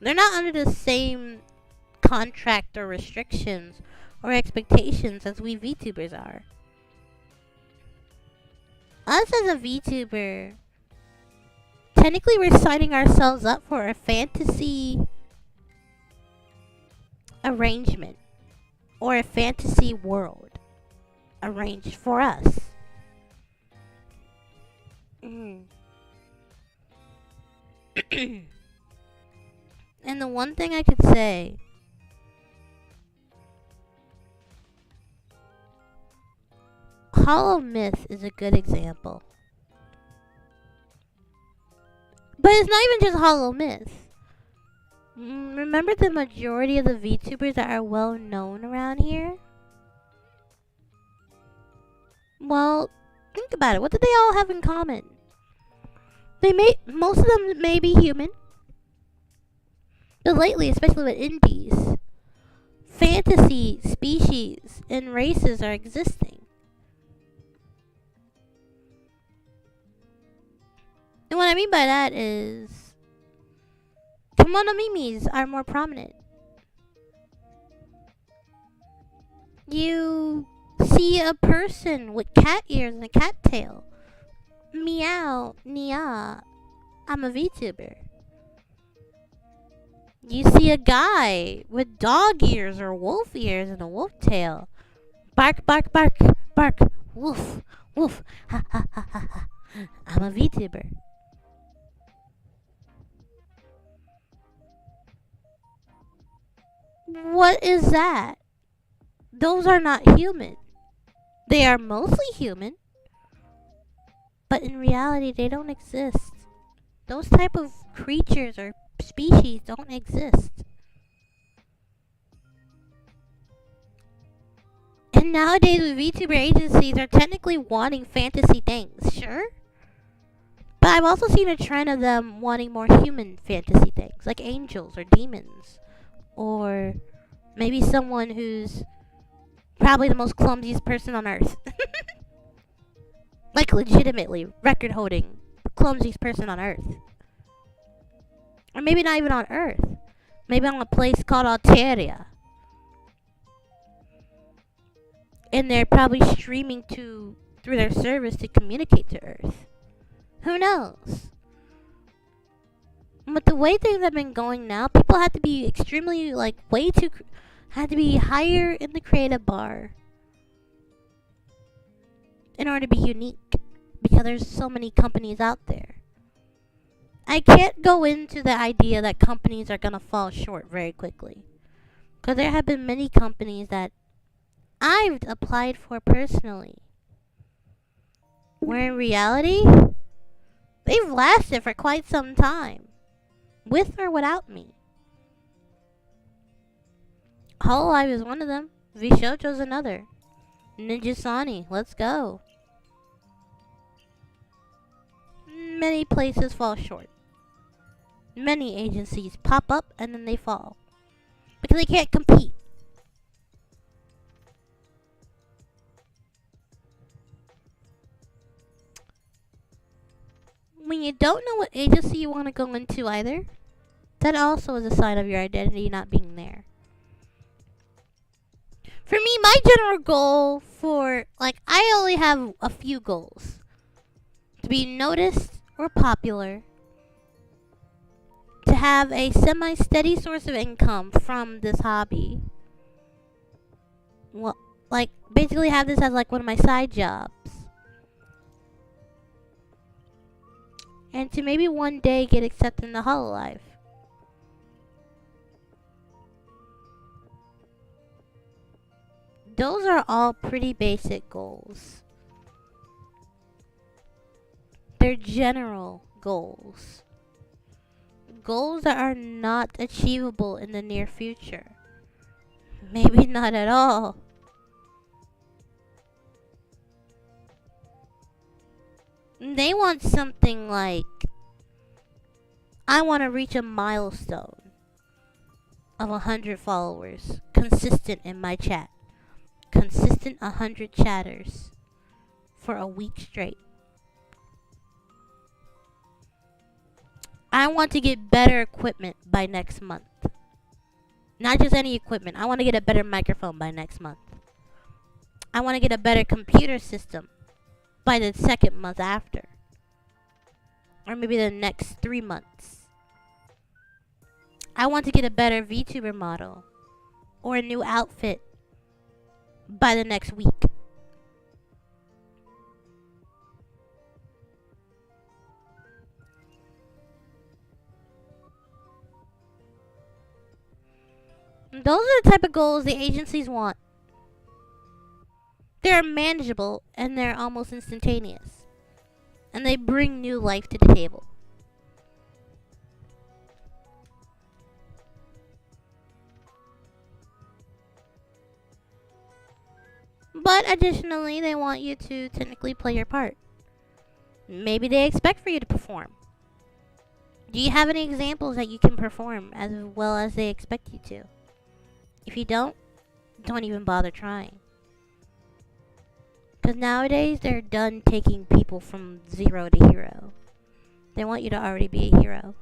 They're not under the same contract or restrictions or expectations as we VTubers are. Us as a VTuber, technically we're signing ourselves up for a fantasy arrangement or a fantasy world arranged for us. And the one thing I could say, Hollow Myth is a good example. But it's not even just Hollow Myth. Remember the majority of the VTubers that are well known around here? Well, think about it. What do they all have in common? Most of them may be human. But lately, especially with indies, fantasy species and races are existing. And what I mean by that is, kimono mimis are more prominent. You see a person with cat ears and a cat tail. Meow, nia, I'm a VTuber. You see a guy with dog ears or wolf ears and a wolf tail. Bark, bark, bark, bark, woof, woof, ha ha ha ha ha. I'm a VTuber. What is that? those are not human. They are mostly human, but in reality, they don't exist. Those type of creatures or species don't exist. And nowadays, the VTuber agencies are technically wanting fantasy things, sure. But I've also seen a trend of them wanting more human fantasy things, like angels or demons. Or maybe someone who's probably the most clumsiest person on earth. Like legitimately, record holding, clumsiest person on earth. Or maybe not even on earth. Maybe on a place called Alteria. And they're probably streaming through their service to communicate to Earth. Who knows? But the way things have been going now, people have to be extremely, had to be higher in the creative bar in order to be unique. Because there's so many companies out there. I can't go into the idea that companies are going to fall short very quickly. Because there have been many companies that I've applied for personally, where in reality, they've lasted for quite some time, with or without me. Hololive is one of them. Vishojo's another. Ninja Sani, let's go. Many places fall short. Many agencies pop up and then they fall. Because they can't compete. When you don't know what agency you want to go into either, that also is a sign of your identity not being there. For me, my general goal I only have a few goals. To be noticed or popular. To have a semi-steady source of income from this hobby. Well, basically have this as one of my side jobs. And to maybe one day get accepted in the Hololive. Those are all pretty basic goals. They're general goals. Goals that are not achievable in the near future. Maybe not at all. They want something like, I want to reach a milestone of 100 followers, consistent in my chat. Consistent 100 chatters for a week straight. I want to get better equipment by next month. Not just any equipment. I want to get a better microphone by next month. I want to get a better computer system by the second month after. Or maybe the next 3 months. I want to get a better VTuber model. Or a new outfit by the next week. Those are the type of goals the agencies want. They're manageable and they're almost instantaneous. And they bring new life to the table. But additionally, they want you to technically play your part. Maybe they expect for you to perform. Do you have any examples that you can perform as well as they expect you to? If you don't even bother trying. Because nowadays, they're done taking people from zero to hero. They want you to already be a hero.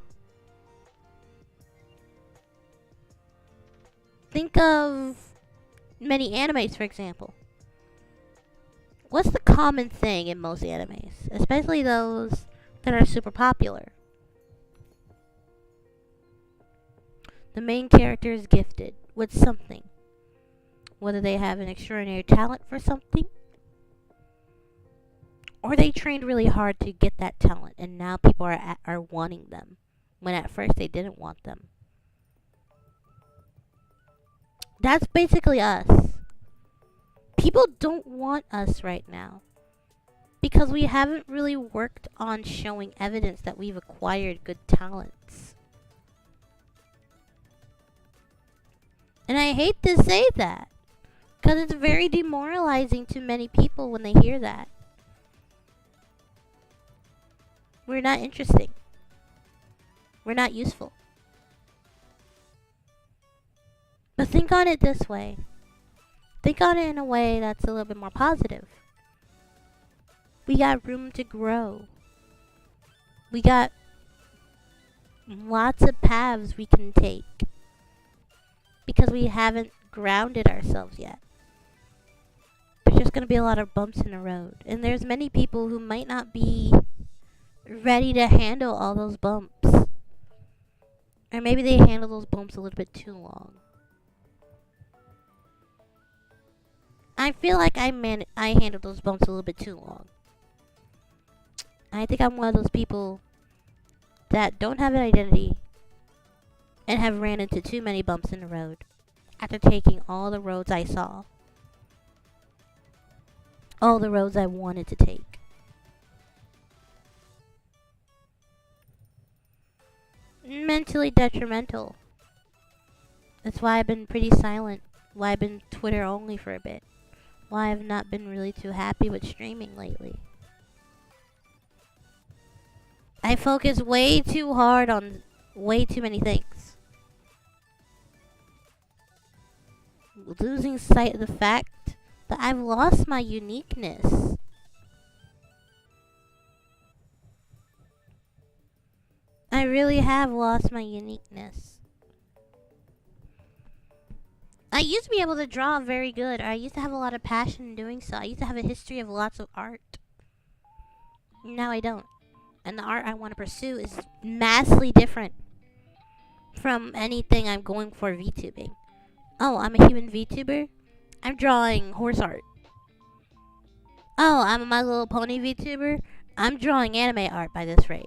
Think of many animes, for example. What's the common thing in most animes? Especially those that are super popular. The main character is gifted with something. Whether they have an extraordinary talent for something, or they trained really hard to get that talent, and now people are wanting them, when at first they didn't want them. That's basically us. People don't want us right now because we haven't really worked on showing evidence that we've acquired good talents. And I hate to say that because it's very demoralizing to many people when they hear that. We're not interesting. We're not useful. But think on it this way. Think on it in a way that's a little bit more positive. We got room to grow. We got lots of paths we can take because we haven't grounded ourselves yet. There's just going to be a lot of bumps in the road. And there's many people who might not be ready to handle all those bumps. Or maybe they handle those bumps a little bit too long. I feel like I handled those bumps a little bit too long. I think I'm one of those people that don't have an identity and have ran into too many bumps in the road after taking all the roads I saw. All the roads I wanted to take. Mentally detrimental. That's why I've been pretty silent. Why I've been Twitter only for a bit. Why I've not been really too happy with streaming lately. I focus way too hard on way too many things. Losing sight of the fact that I've lost my uniqueness. I really have lost my uniqueness. I used to be able to draw very good. I used to have a lot of passion in doing so. I used to have a history of lots of art. Now I don't. And the art I want to pursue is massively different from anything I'm going for VTubing. Oh, I'm a human VTuber? I'm drawing horse art. Oh, I'm a My Little Pony VTuber? I'm drawing anime art by this rate.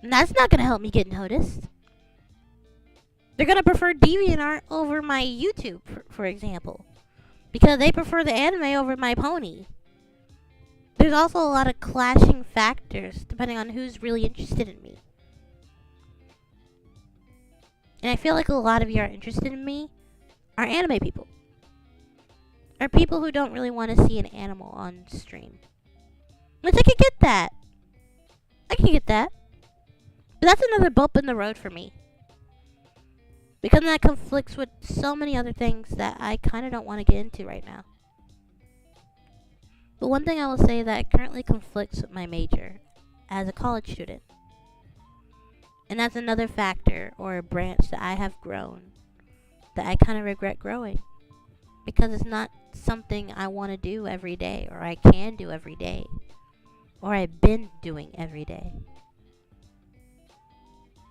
And that's not going to help me get noticed. They're going to prefer DeviantArt over my YouTube, for example. Because they prefer the anime over my pony. There's also a lot of clashing factors depending on who's really interested in me. And I feel like a lot of you are interested in me are anime people. Or people who don't really want to see an animal on stream. Which I can get that. I can get that. But that's another bump in the road for me. Because that conflicts with so many other things that I kind of don't want to get into right now. But one thing I will say that currently conflicts with my major as a college student. And that's another factor or a branch that I have grown that I kind of regret growing. Because it's not something I want to do every day or I can do every day. Or I've been doing every day.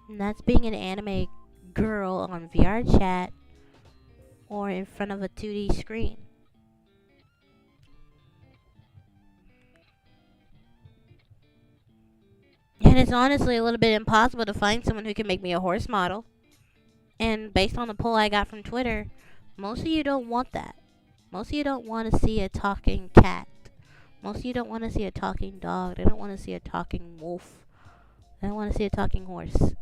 And that's being an anime girl on VR chat or in front of a 2D screen. And it's honestly a little bit impossible to find someone who can make me a horse model. And based on the poll I got from Twitter, most of you don't want that. Most of you don't want to see a talking cat. Most of you don't want to see a talking dog. They don't want to see a talking wolf. They don't want to see a talking horse.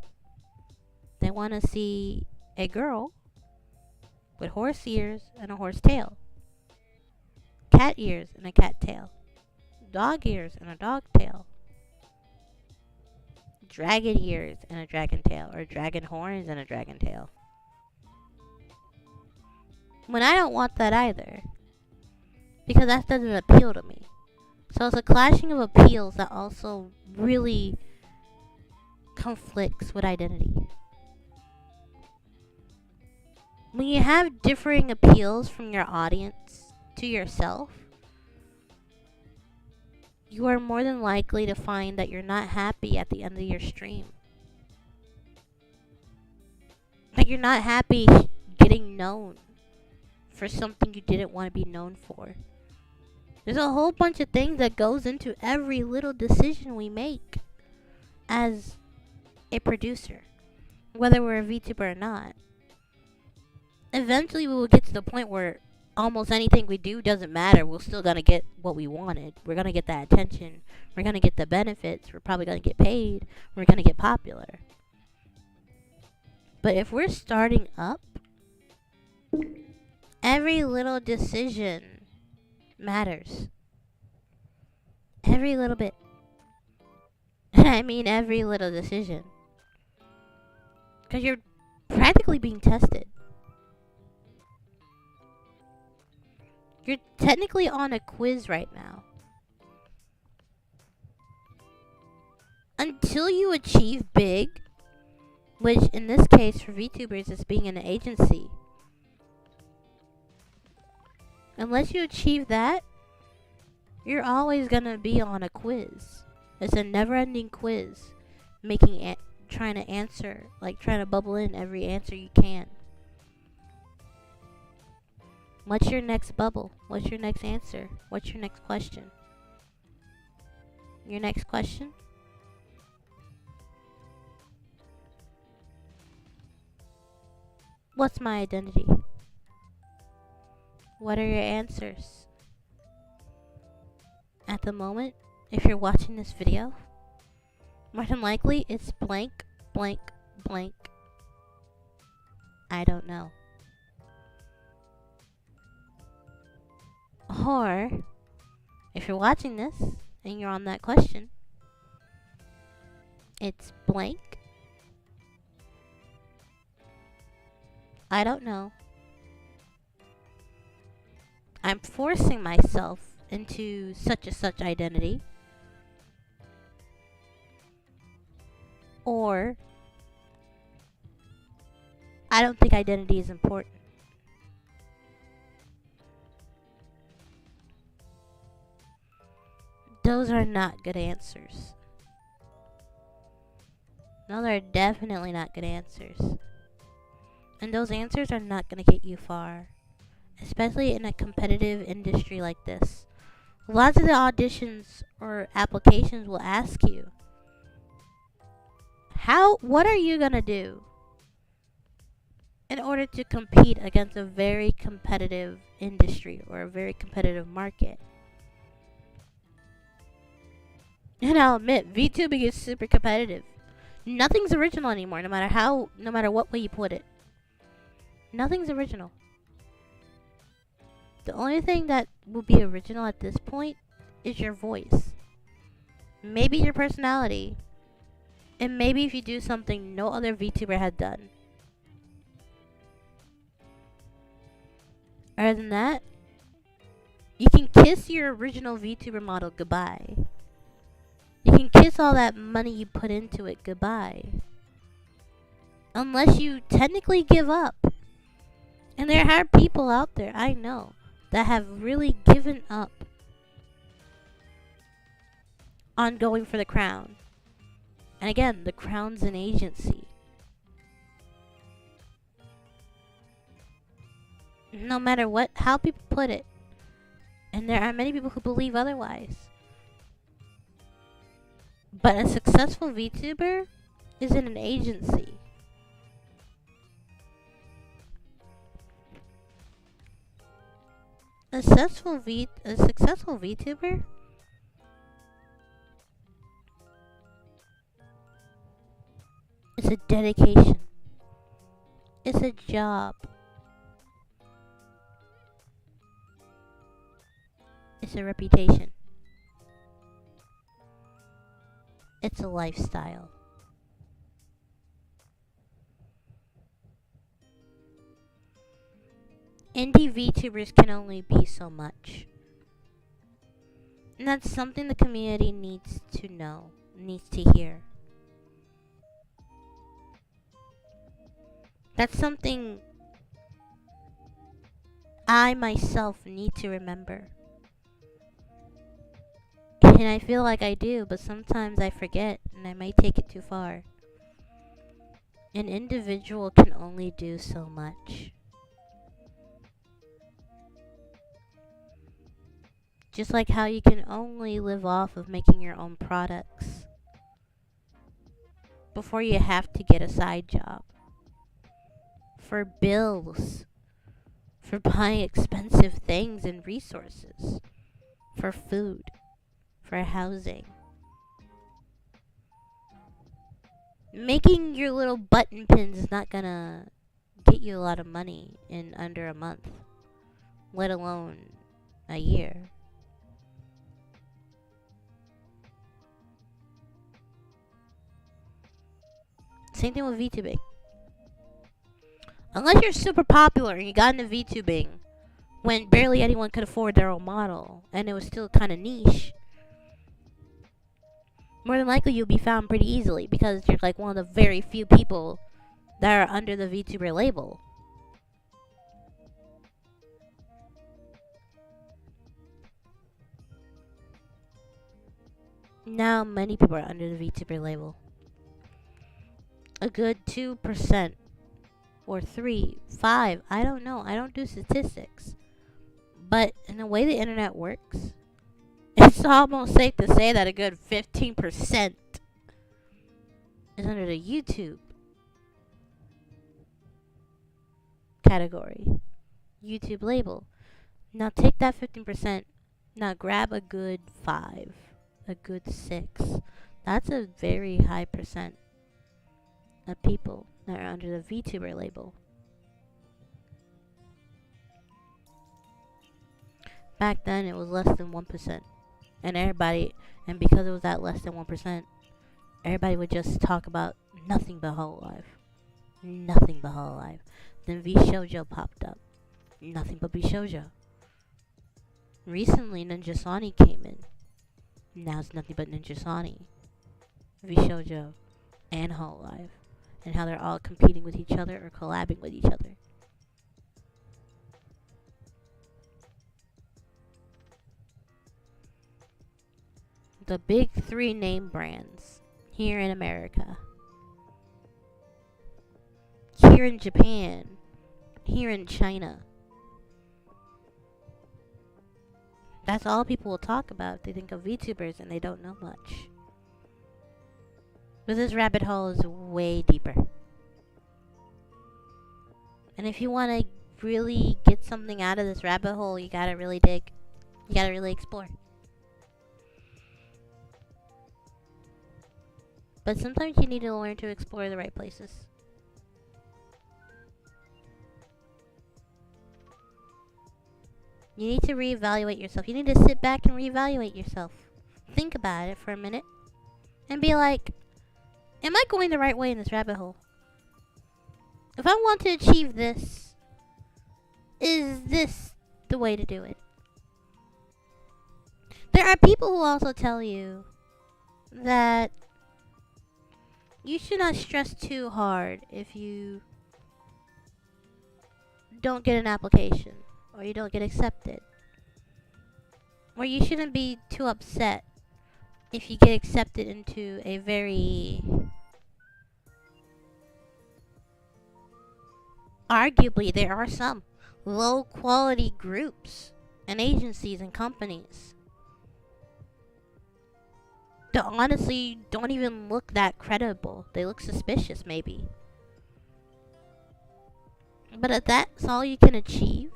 They want to see a girl with horse ears and a horse tail. Cat ears and a cat tail. Dog ears and a dog tail. Dragon ears and a dragon tail. Or dragon horns and a dragon tail. When I don't want that either. Because that doesn't appeal to me. So it's a clashing of appeals that also really conflicts with identity. When you have differing appeals from your audience to yourself, you are more than likely to find that you're not happy at the end of your stream. Like you're not happy getting known for something you didn't want to be known for. There's a whole bunch of things that goes into every little decision we make as a producer, whether we're a VTuber or not. Eventually we will get to the point where almost anything we do doesn't matter. We're still gonna get what we wanted. We're gonna get that attention. We're gonna get the benefits. We're probably gonna get paid. We're gonna get popular. But if we're starting up, every little decision matters. Every little bit. And I mean every little decision. Because you're practically being tested. You're technically on a quiz right now. Until you achieve big, which in this case for VTubers is being an agency. Unless you achieve that, you're always gonna be on a quiz. It's a never-ending quiz, trying to answer, like trying to bubble in every answer you can. What's your next bubble? What's your next answer? What's your next question? Your next question? What's my identity? What are your answers? At the moment, if you're watching this video, more than likely it's blank, blank, blank. I don't know. Or, if you're watching this and you're on that question, it's blank. I don't know. I'm forcing myself into such and such identity. Or, I don't think identity is important. Those are not good answers. No, they're definitely not good answers. And those answers are not going to get you far. Especially in a competitive industry like this. Lots of the auditions or applications will ask you, what are you going to do in order to compete against a very competitive industry or a very competitive market? And I'll admit, VTubing is super competitive. Nothing's original anymore, no matter what way you put it. Nothing's original. The only thing that will be original at this point is your voice. Maybe your personality. And maybe if you do something no other VTuber had done. Other than that, you can kiss your original VTuber model goodbye. You can kiss all that money you put into it goodbye. Unless you technically give up. And there are people out there, I know, that have really given up on going for the crown. And again, the crown's an agency. No matter how people put it. And there are many people who believe otherwise. But a successful VTuber is in an agency. A successful VTuber is a dedication. It's a job. It's a reputation. It's a lifestyle. Indie VTubers can only be so much. And that's something the community needs to know, needs to hear. That's something I myself need to remember. And I feel like I do, but sometimes I forget and I might take it too far. An individual can only do so much. Just like how you can only live off of making your own products before you have to get a side job. For bills. for buying expensive things and resources, for food, for housing. Making your little button pins is not gonna get you a lot of money in under a month, let alone a year. Same thing with VTubing. Unless you're super popular and you got into VTubing when barely anyone could afford their own model and it was still kind of niche, more than likely you'll be found pretty easily because you're like one of the very few people that are under the VTuber label. Now many people are under the VTuber label. A good 2% or 3, 5, I don't know. I don't do statistics. But in the way the internet works, it's almost safe to say that a good 15% is under the YouTube category, YouTube label. Now take that 15%, now grab a good 5, a good 6. That's a very high percent of people that are under the VTuber label. Back then, it was less than 1%. And because it was that less than 1%, everybody would just talk about nothing but Hololive. Nothing but Hololive. Then VShoujo popped up. Nothing but VShoujo. Recently, Ninja Sani came in. Now it's nothing but Ninja Sani, VShoujo, and Hololive. And how they're all competing with each other or collabing with each other. The big 3 name brands here in America, here in Japan, here in China. That's all people will talk about if they think of VTubers and they don't know much. But this rabbit hole is way deeper. And if you want to really get something out of this rabbit hole, you gotta really dig. You gotta really explore. But sometimes you need to learn to explore the right places. You need to reevaluate yourself. You need to sit back and reevaluate yourself. Think about it for a minute. And be like, am I going the right way in this rabbit hole? If I want to achieve this, is this the way to do it? There are people who also tell you that you should not stress too hard if you don't get an application or you don't get accepted. Or you shouldn't be too upset if you get accepted into a very arguably there are some low quality groups and agencies and companies that honestly don't even look that credible. They look suspicious maybe. But if that's all you can achieve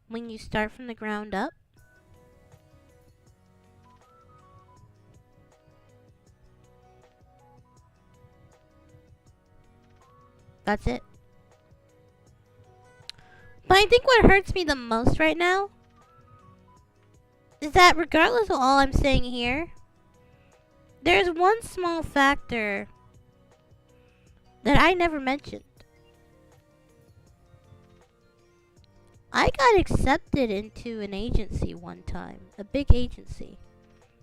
when you start from the ground up, that's it. But I think what hurts me the most right now is that regardless of all I'm saying here, there's one small factor that I never mentioned. I got accepted into an agency one time, a big agency,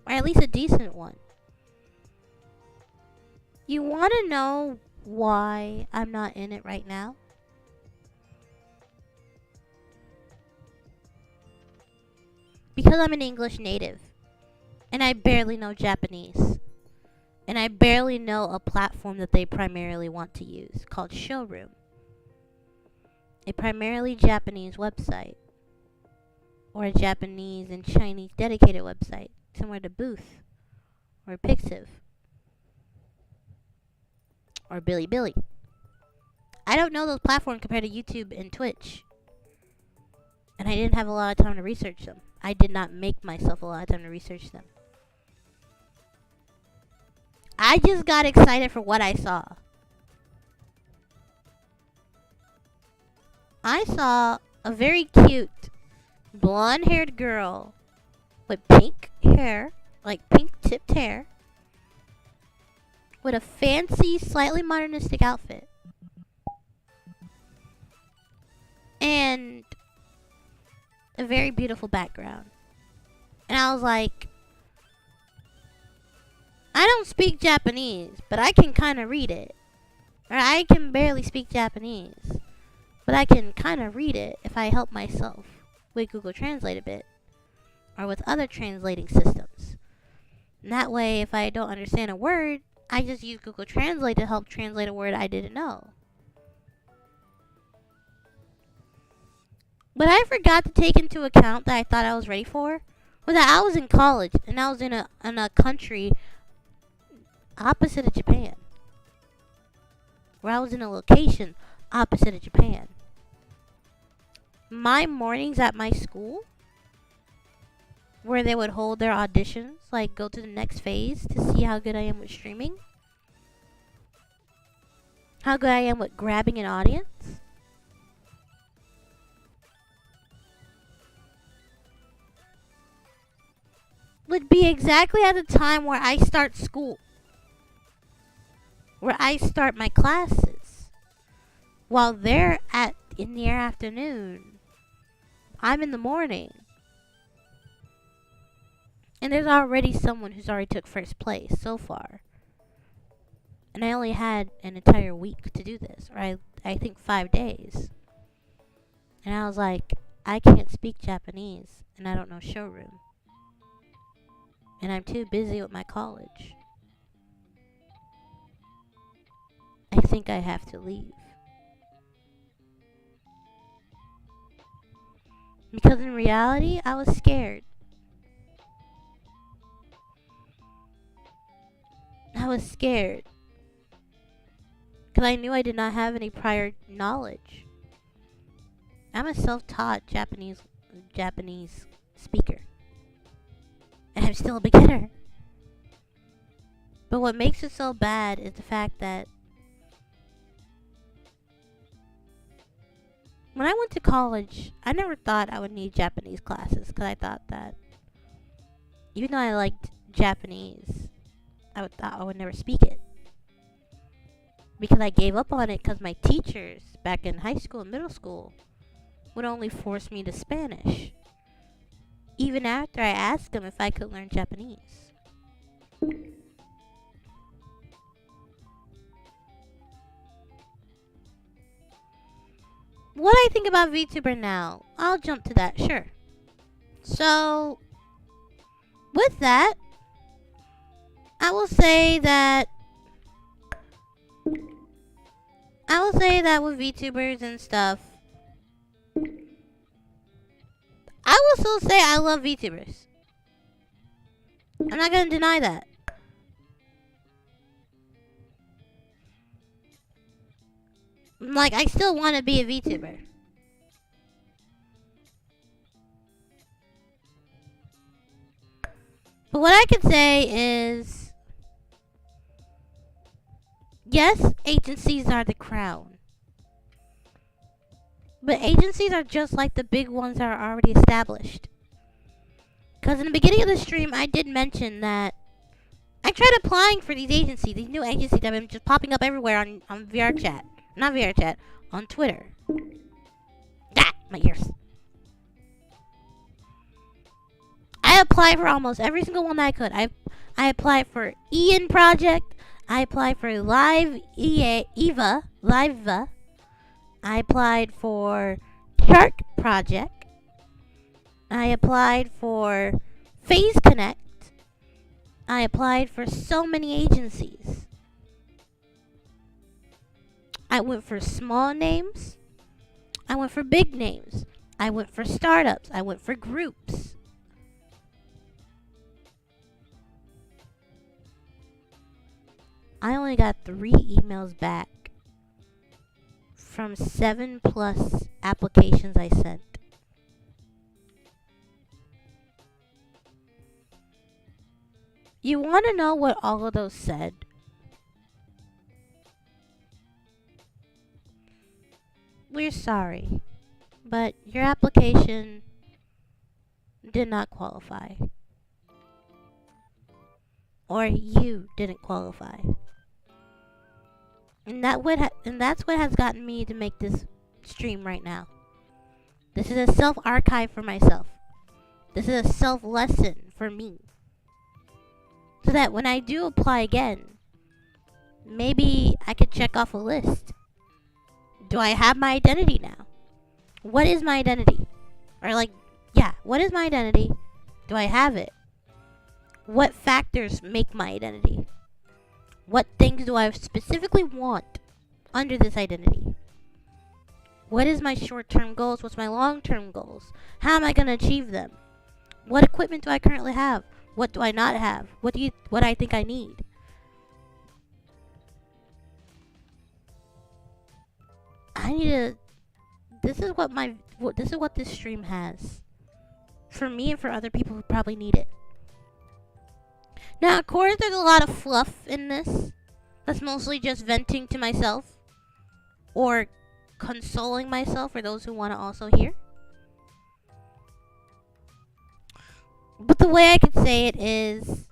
or at least a decent one. You want to know why I'm not in it right now? Because I'm an English native, and I barely know Japanese, and I barely know a platform that they primarily want to use called Showroom. A primarily Japanese website, or a Japanese and Chinese dedicated website, similar to Booth, or Pixiv, or Bilibili. I don't know those platforms compared to YouTube and Twitch. And I didn't have a lot of time to research them. I did not make myself a lot of time to research them. I just got excited for what I saw. I saw a very cute blonde-haired girl with pink hair, like pink tipped hair, with a fancy, slightly modernistic outfit. And a very beautiful background. And I was like, I don't speak Japanese, but I can kind of read it. Or I can barely speak Japanese, but I can kind of read it if I help myself with Google Translate a bit. Or with other translating systems. And that way, if I don't understand a word, I just use Google Translate to help translate a word I didn't know. But I forgot to take into account that I thought I was ready for was that I was in college and I was in a country opposite of Japan. Where I was in a location opposite of Japan. My mornings at my school, where they would hold their auditions, like go to the next phase to see how good I am with streaming, how good I am with grabbing an audience, would be exactly at the time where I start school. Where I start my classes. While they're in the afternoon, I'm in the morning. And there's already someone who's already took first place so far. And I only had an entire week to do this. Or I think 5 days. And I was like, I can't speak Japanese. And I don't know showroom. And I'm too busy with my college. I think I have to leave. Because in reality, I was scared. I was scared. Because I knew I did not have any prior knowledge. I'm a self-taught Japanese speaker. And I'm still a beginner. But what makes it so bad is the fact that when I went to college, I never thought I would need Japanese classes. Because I thought that even though I liked Japanese, I thought I would never speak it. Because I gave up on it because my teachers back in high school and middle school would only force me to Spanish. Even after I asked them if I could learn Japanese. What I think about VTuber now, I'll jump to that, sure. So, with that, I will say that with VTubers and stuff, I will still say I love VTubers. I'm not gonna deny that. Like, I still want to be a VTuber. But what I can say is, yes, agencies are the crown. But agencies are just like the big ones that are already established. Because in the beginning of the stream, I did mention that I tried applying for these agencies, these new agencies that have been just popping up everywhere on VR chat. Not VR chat, on Twitter. Ah, my ears. I applied for almost every single one that I could. I applied for Ian Project. I applied for Live Eva. I applied for Shark Project. I applied for Phase Connect. I applied for so many agencies. I went for small names. I went for big names. I went for startups. I went for groups. I only got 3 emails back from 7+ applications I sent. You want to know what all of those said? We're sorry, but your application did not qualify. Or you didn't qualify. And that's what has gotten me to make this stream right now. This is a self-archive for myself. This is a self-lesson for me. So that when I do apply again, maybe I could check off a list. Do I have my identity now? What is my identity? Or what is my identity? Do I have it? What factors make my identity? What things do I specifically want under this identity? What is my short-term goals? What's my long-term goals? How am I going to achieve them? What equipment do I currently have? What do I not have? What I think I need? This is what this stream has. For me and for other people who probably need it. Now, of course, there's a lot of fluff in this. That's mostly just venting to myself. Or consoling myself for those who want to also hear. But the way I could say it is,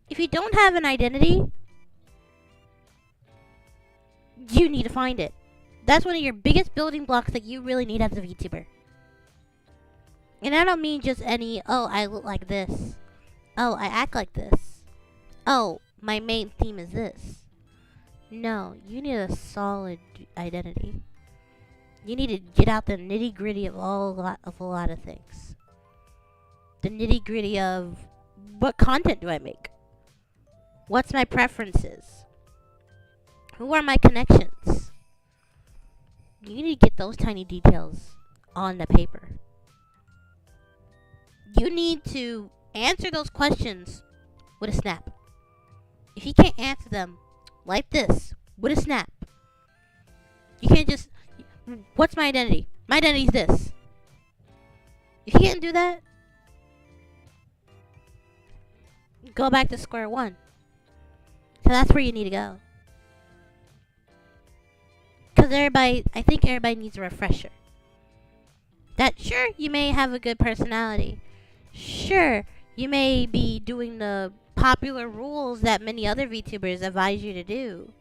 if you don't have an identity, you need to find it. That's one of your biggest building blocks that you really need as a VTuber. And I don't mean just any, oh, I look like this. Oh, I act like this. Oh, my main theme is this. No, you need a solid identity. You need to get out the nitty-gritty of a lot of things. The nitty-gritty of what content do I make? What's my preferences? Who are my connections? You need to get those tiny details on the paper. You need to answer those questions with a snap. If you can't answer them like this, with a snap, you can't just, what's my identity? My identity is this. If you can't do that, go back to square one. So that's where you need to go. Because I think everybody needs a refresher. That sure, you may have a good personality. Sure, you may be doing the popular rules that many other VTubers advise you to do.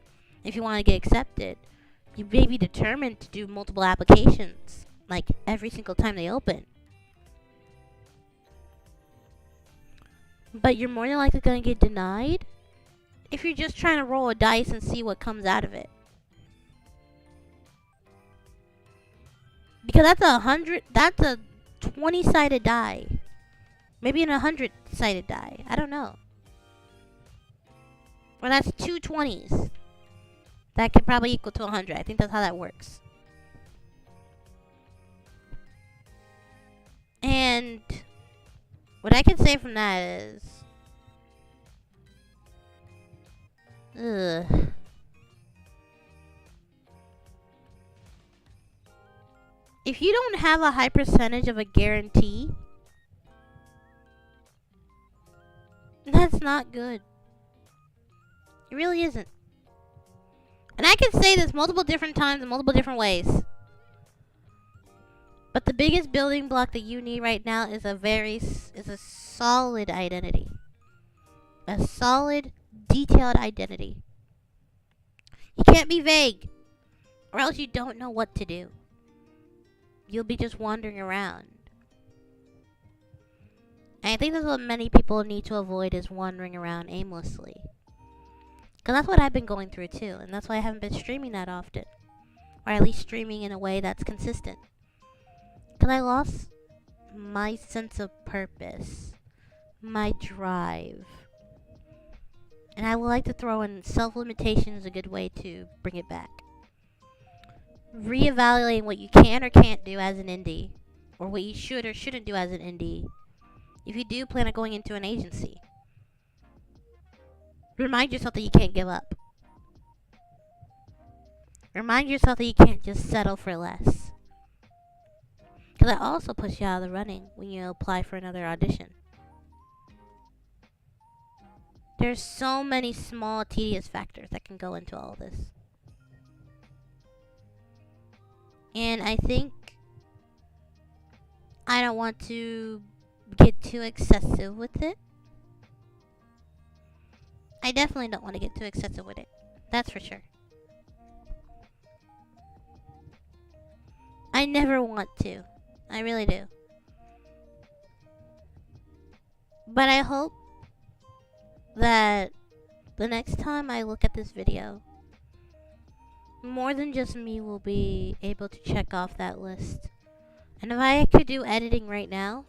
If you want to get accepted. You may be determined to do multiple applications. Like every single time they open. But you're more than likely going to get denied if you're just trying to roll a dice and see what comes out of it. Because that's a 20-sided die. Maybe an 100-sided die. I don't know. Or that's 2 20s. That could probably equal to 100. I think that's how that works. And what I can say from that is, if you don't have a high percentage of a guarantee, that's not good. It really isn't. And I can say this multiple different times in multiple different ways. But the biggest building block that you need right now is a solid identity. A solid, detailed identity. You can't be vague, or else you don't know what to do. You'll be just wandering around. And I think that's what many people need to avoid, is wandering around aimlessly. Because that's what I've been going through too, and that's why I haven't been streaming that often. Or at least streaming in a way that's consistent. Because I lost my sense of purpose. My drive. And I would like to throw in self-limitation is a good way to bring it back. Reevaluating what you can or can't do as an indie. Or what you should or shouldn't do as an indie. If you do plan on going into an agency. Remind yourself that you can't give up. Remind yourself that you can't just settle for less. Because that also puts you out of the running when you apply for another audition. There's so many small, tedious factors that can go into all of this. And I think I don't want to get too excessive with it. I definitely don't want to get too excessive with it. That's for sure. I never want to. I really do. But I hope that the next time I look at this video, more than just me will be able to check off that list. And if I could do editing right now,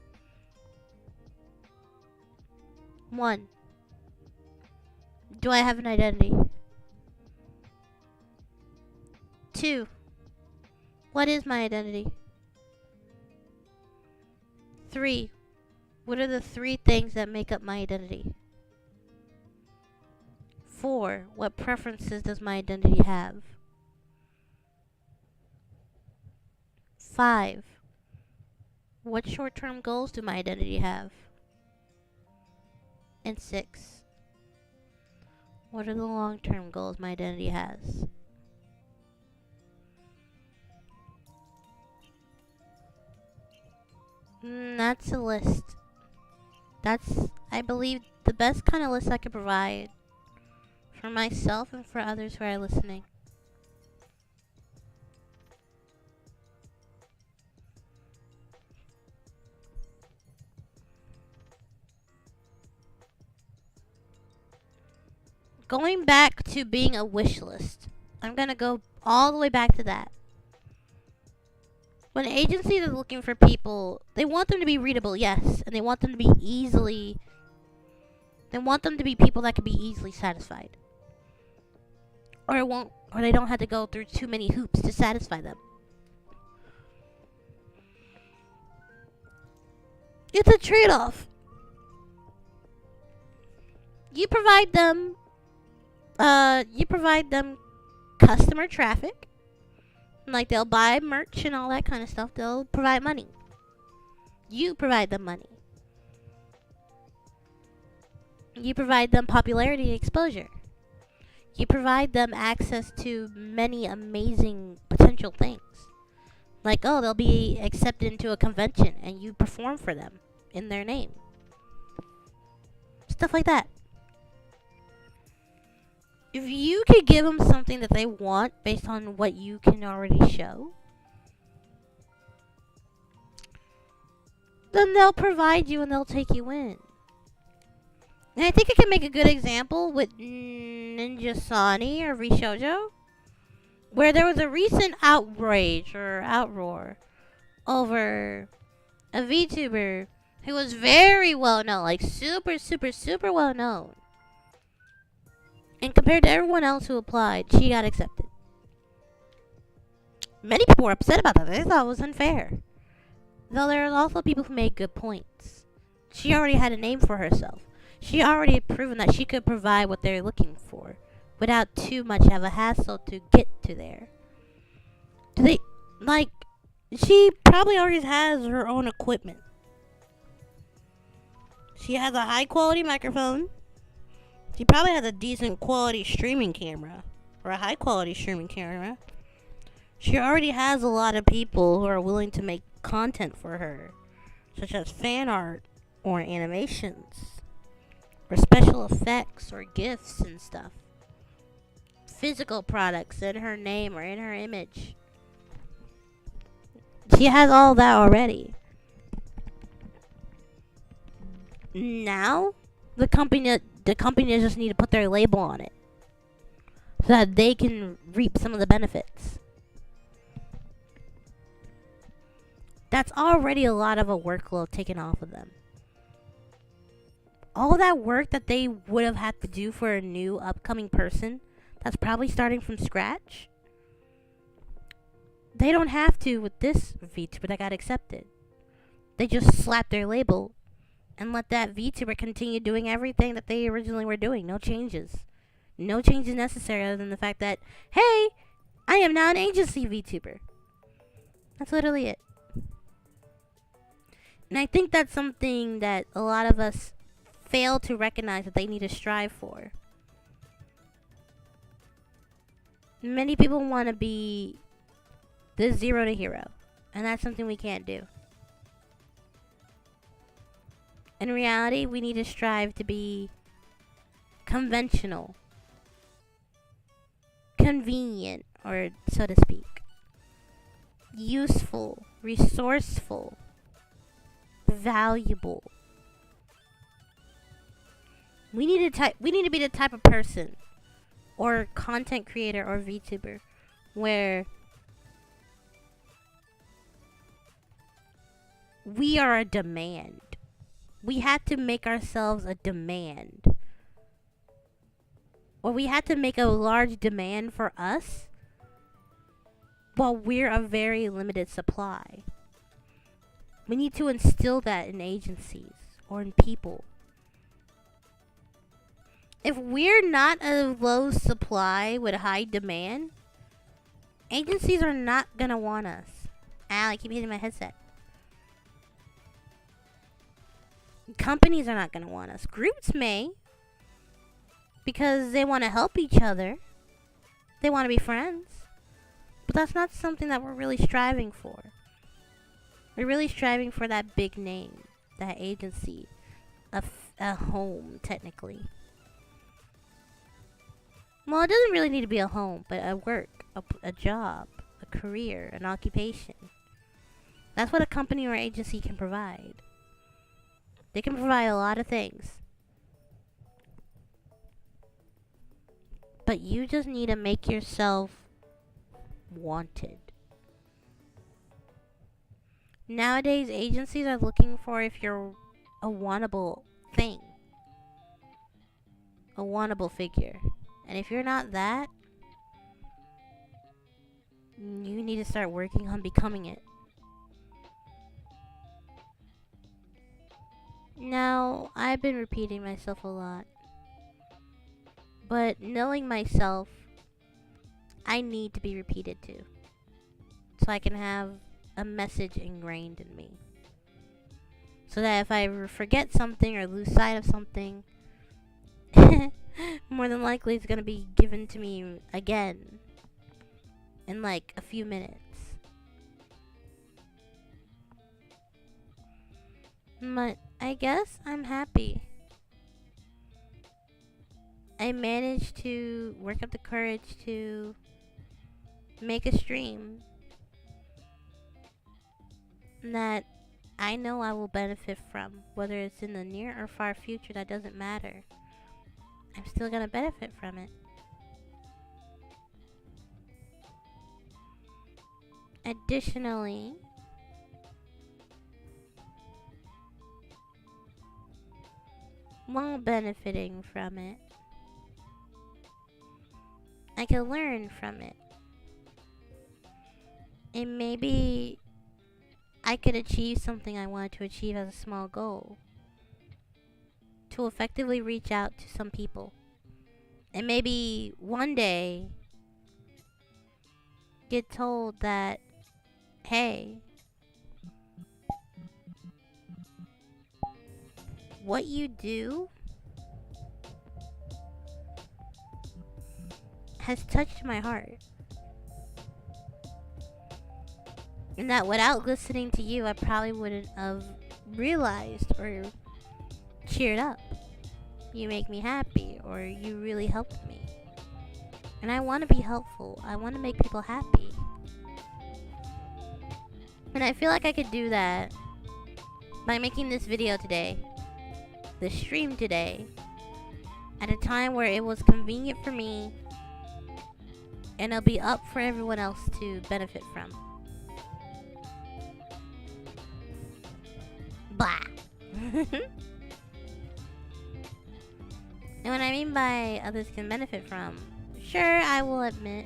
1, do I have an identity? 2, what is my identity? 3, what are the 3 things that make up my identity? 4, what preferences does my identity have? 5, what short-term goals do my identity have? And 6, what are the long-term goals my identity has? That's a list. That's, I believe, the best kind of list I could provide for myself and for others who are listening. Going back to being a wish list, I'm gonna go all the way back to that. When agencies are looking for people, they want them to be readable, yes, and they want them to be they want them to be people that can be easily satisfied. Or they don't have to go through too many hoops to satisfy them. It's a trade-off. You provide them customer traffic. Like, they'll buy merch and all that kind of stuff. They'll provide money. You provide them money. You provide them popularity and exposure. You provide them access to many amazing potential things. Like, oh, they'll be accepted into a convention and you perform for them in their name. Stuff like that. If you could give them something that they want based on what you can already show, then they'll provide you and they'll take you in. And I think I can make a good example with Ninja Sani or Rishoujo, where there was a recent outrage or outroar over a VTuber who was very well known, like super, super, super well known. And compared to everyone else who applied, she got accepted. Many people were upset about that. They thought it was unfair. Though there are also people who made good points. She already had a name for herself. She already had proven that she could provide what they're looking for without too much of a hassle to get to there. She probably already has her own equipment. She has a high quality microphone. She probably has a decent quality streaming camera. Or a high quality streaming camera. She already has a lot of people who are willing to make content for her. Such as fan art or animations. Or special effects or gifts and stuff. Physical products in her name or in her image. She has all that already. Now, the company just need to put their label on it so that they can reap some of the benefits. That's already a lot of a workload taken off of them. All that work that they would have had to do for a new upcoming person that's probably starting from scratch, they don't have to with this VTuber that got accepted. They just slap their label and let that VTuber continue doing everything that they originally were doing. No changes. No changes necessary other than the fact that, hey, I am now an agency VTuber. That's literally it. And I think that's something that a lot of us fail to recognize that they need to strive for. Many people want to be the zero to hero, and that's something we can't do. In reality, we need to strive to be conventional, convenient, or so to speak, useful, resourceful, valuable. We need to be the type of person or content creator or VTuber where we are a demand. We had to make ourselves a demand. Or we had to make a large demand for us while we're a very limited supply. We need to instill that in agencies or in people. If we're not a low supply with high demand, agencies are not gonna want us. Ow, I keep hitting my headset. Companies are not gonna want us. Groups may, because they want to help each other. They want to be friends. But that's not something that we're really striving for. We're really striving for that big name, that agency, a home, technically. Well, it doesn't really need to be a home, but a work, a job, a career, an occupation. That's what a company or agency can provide. They can provide a lot of things. But you just need to make yourself wanted. Nowadays, agencies are looking for if you're a wantable thing. A wantable figure. And if you're not that, you need to start working on becoming it. Now, I've been repeating myself a lot. But knowing myself, I need to be repeated to. So I can have a message ingrained in me. So that if I forget something or lose sight of something, more than likely it's going to be given to me again in like a few minutes. But I guess I'm happy. I managed to work up the courage to make a stream that I know I will benefit from. Whether it's in the near or far future, that doesn't matter. I'm still gonna benefit from it. Additionally, while benefiting from it, I can learn from it. And maybe I could achieve something I wanted to achieve as a small goal. To effectively reach out to some people. And maybe one day get told that, hey, what you do has touched my heart. And that without listening to you, I probably wouldn't have realized or cheered up. You make me happy, or you really helped me. And I want to be helpful. I want to make people happy. And I feel like I could do that by making this video today, this stream today, at a time where it was convenient for me, and it'll be up for everyone else to benefit from. Blah. And what I mean by others can benefit from, sure, I will admit,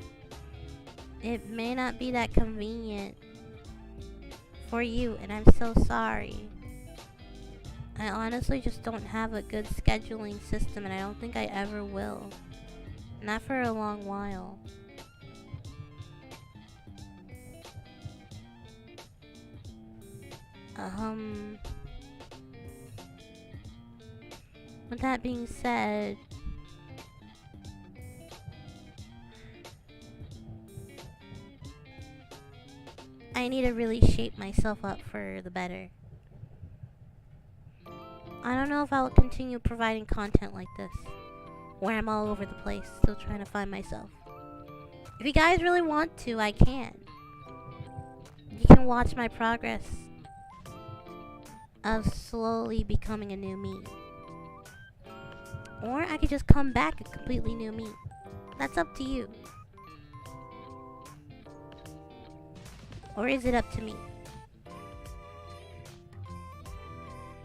it may not be that convenient for you, and I'm so sorry. I honestly just don't have a good scheduling system, and I don't think I ever will. Not for a long while. Um, with that being said, I need to really shape myself up for the better. I don't know if I'll continue providing content like this, where I'm all over the place, still trying to find myself. If you guys really want to, I can. You can watch my progress of slowly becoming a new me. Or I could just come back a completely new me. That's up to you. Or is it up to me?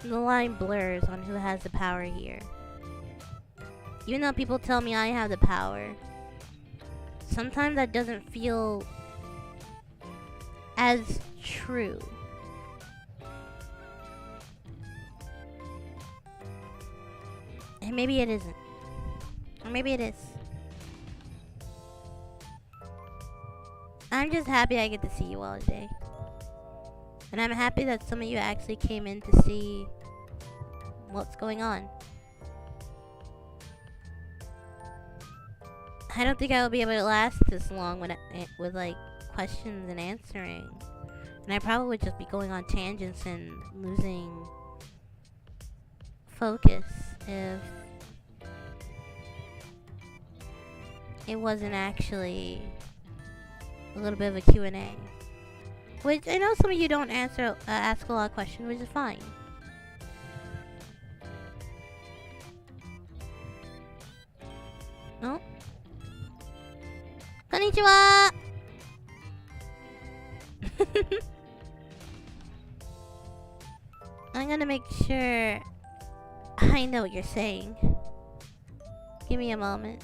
The line blurs on who has the power here. Even though people tell me I have the power, sometimes that doesn't feel as true. And maybe it isn't. Or maybe it is. I'm just happy I get to see you all today. And I'm happy that some of you actually came in to see what's going on. I don't think I will be able to last this long with like questions and answering. And I probably would just be going on tangents and losing focus if it wasn't actually a little bit of a Q&A. Which I know some of you don't ask a lot of questions, which is fine. Oh. Konnichiwa! I'm gonna make sure I know what you're saying. Give me a moment.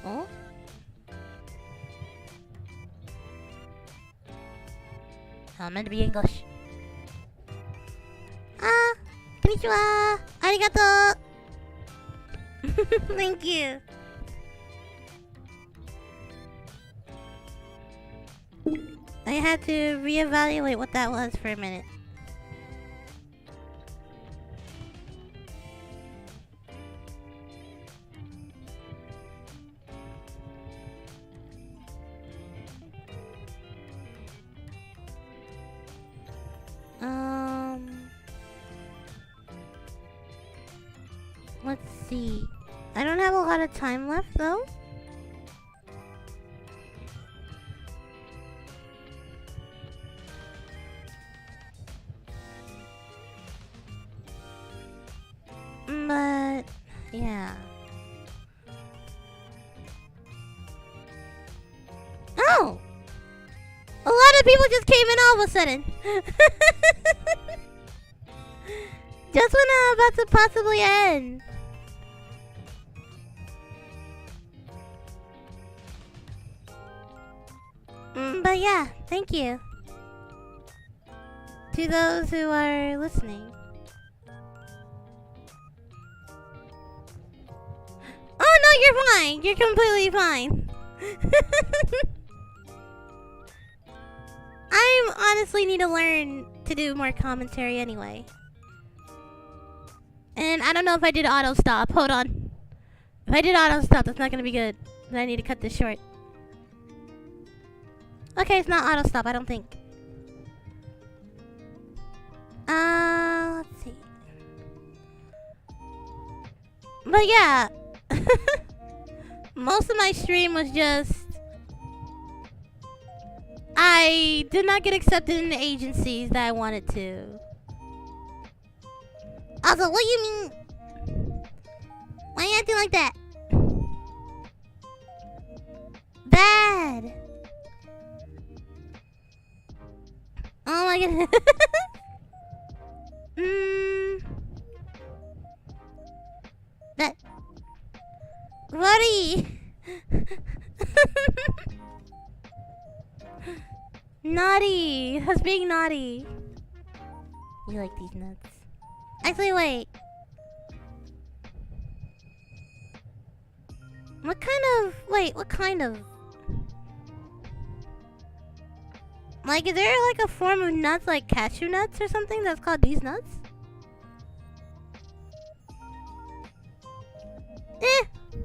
Oh? I'm meant to be English. Ah, konnichiwa. Arigato. Thank you. I had to reevaluate what that was for a minute. Let's see. I don't have a lot of time left though. But yeah. Oh! A lot of people just came in all of a sudden. Just when I'm about to possibly end. But yeah, thank you to those who are listening. Oh no, you're fine. You're completely fine. I honestly need to learn to do more commentary anyway. And I don't know if I did auto stop. Hold on. If I did auto stop, that's not gonna be good. Then I need to cut this short. Okay, it's not auto stop, I don't think. Let's see. But yeah. Most of my stream was just I did not get accepted in the agencies that I wanted to. Also, what do you mean? Why are you acting like that? Bad. Oh my goodness. That. Buddy. Naughty! I was being naughty. You like these nuts? Actually, wait. What kind of... Like, is there like a form of nuts like cashew nuts or something that's called these nuts?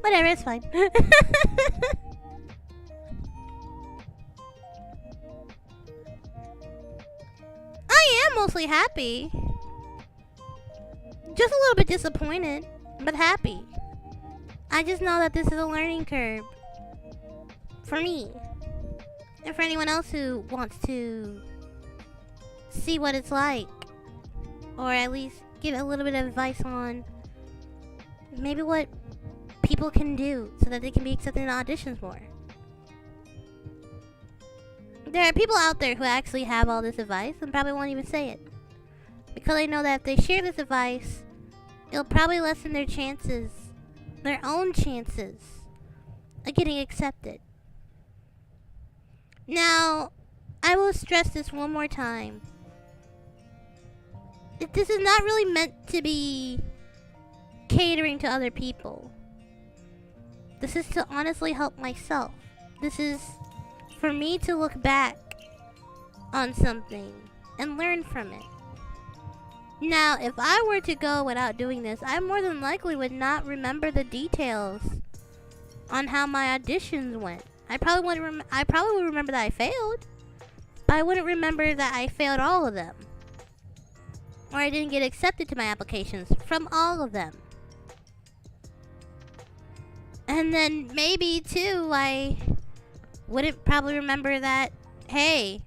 Whatever, it's fine. I am mostly happy. Just a little bit disappointed, but happy. I just know that this is a learning curve. For me. And for anyone else who wants to see what it's like. Or at least get a little bit of advice on maybe what people can do so that they can be accepted in auditions more. There are people out there who actually have all this advice and probably won't even say it. Because they know that if they share this advice, it'll probably lessen their chances, their own chances, of getting accepted. Now, I will stress this one more time. This is not really meant to be catering to other people. This is to honestly help myself. This is for me to look back on something and learn from it. Now, if I were to go without doing this, I more than likely would not remember the details on how my auditions went. I probably would remember that I failed, but I wouldn't remember that I failed all of them. Or I didn't get accepted to my applications from all of them. And then maybe too, I wouldn't probably remember that, hey,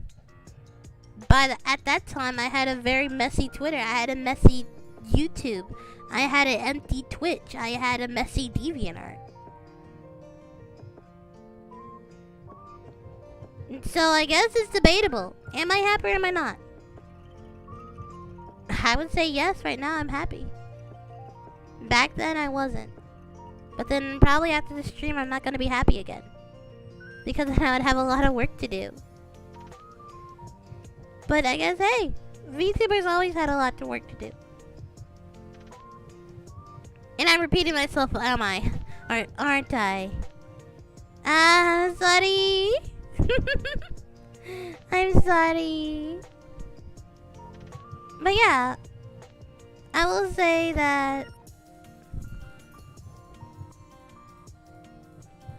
at that time I had a very messy Twitter, I had a messy YouTube, I had an empty Twitch, I had a messy DeviantArt. So I guess it's debatable. Am I happy or am I not? I would say yes, right now I'm happy. Back then I wasn't. But then probably after the stream I'm not going to be happy again. Because then I would have a lot of work to do. But I guess, hey, VTubers always had a lot of work to do. And I'm repeating myself, am I? Or aren't I? Sorry. I'm sorry. But yeah, I will say that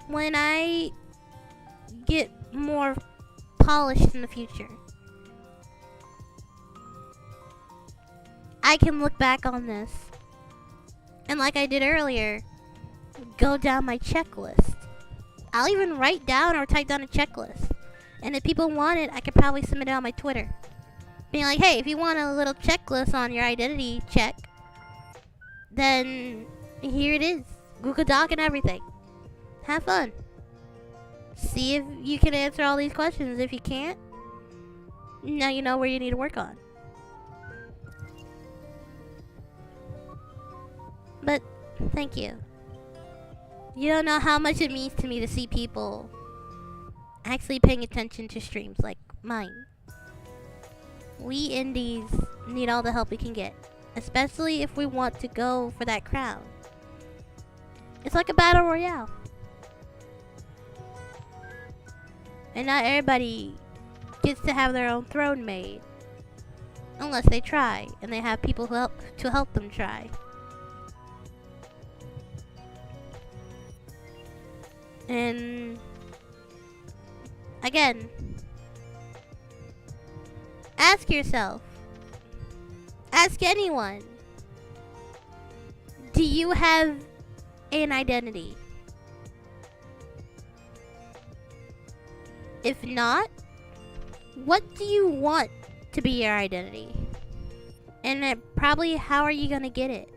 when I get more polished in the future, I can look back on this and, like I did earlier, go down my checklist. I'll even write down or type down a checklist. And if people want it, I could probably submit it on my Twitter. Being like, hey, if you want a little checklist on your identity check, then here it is. Google Doc and everything. Have fun. See if you can answer all these questions. If you can't, now you know where you need to work on. But, thank you. You don't know how much it means to me to see people actually paying attention to streams like mine. We indies need all the help we can get, especially if we want to go for that crown. It's like a battle royale. And not everybody gets to have their own throne made. Unless they try, and they have people who help them try. And again, ask yourself, ask anyone, do you have an identity? If not, what do you want to be your identity? And probably how are you gonna get it?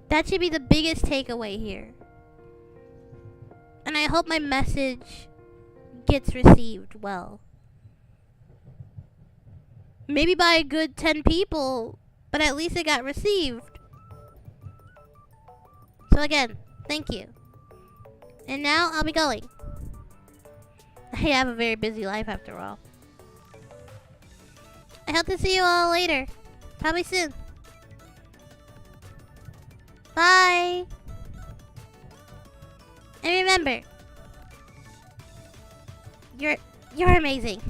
That should be the biggest takeaway here. And I hope my message gets received well. Maybe by a good 10 people, but at least it got received. So again, thank you. And now I'll be going. I have a very busy life after all. I hope to see you all later. Probably soon. Bye. And remember, you're amazing.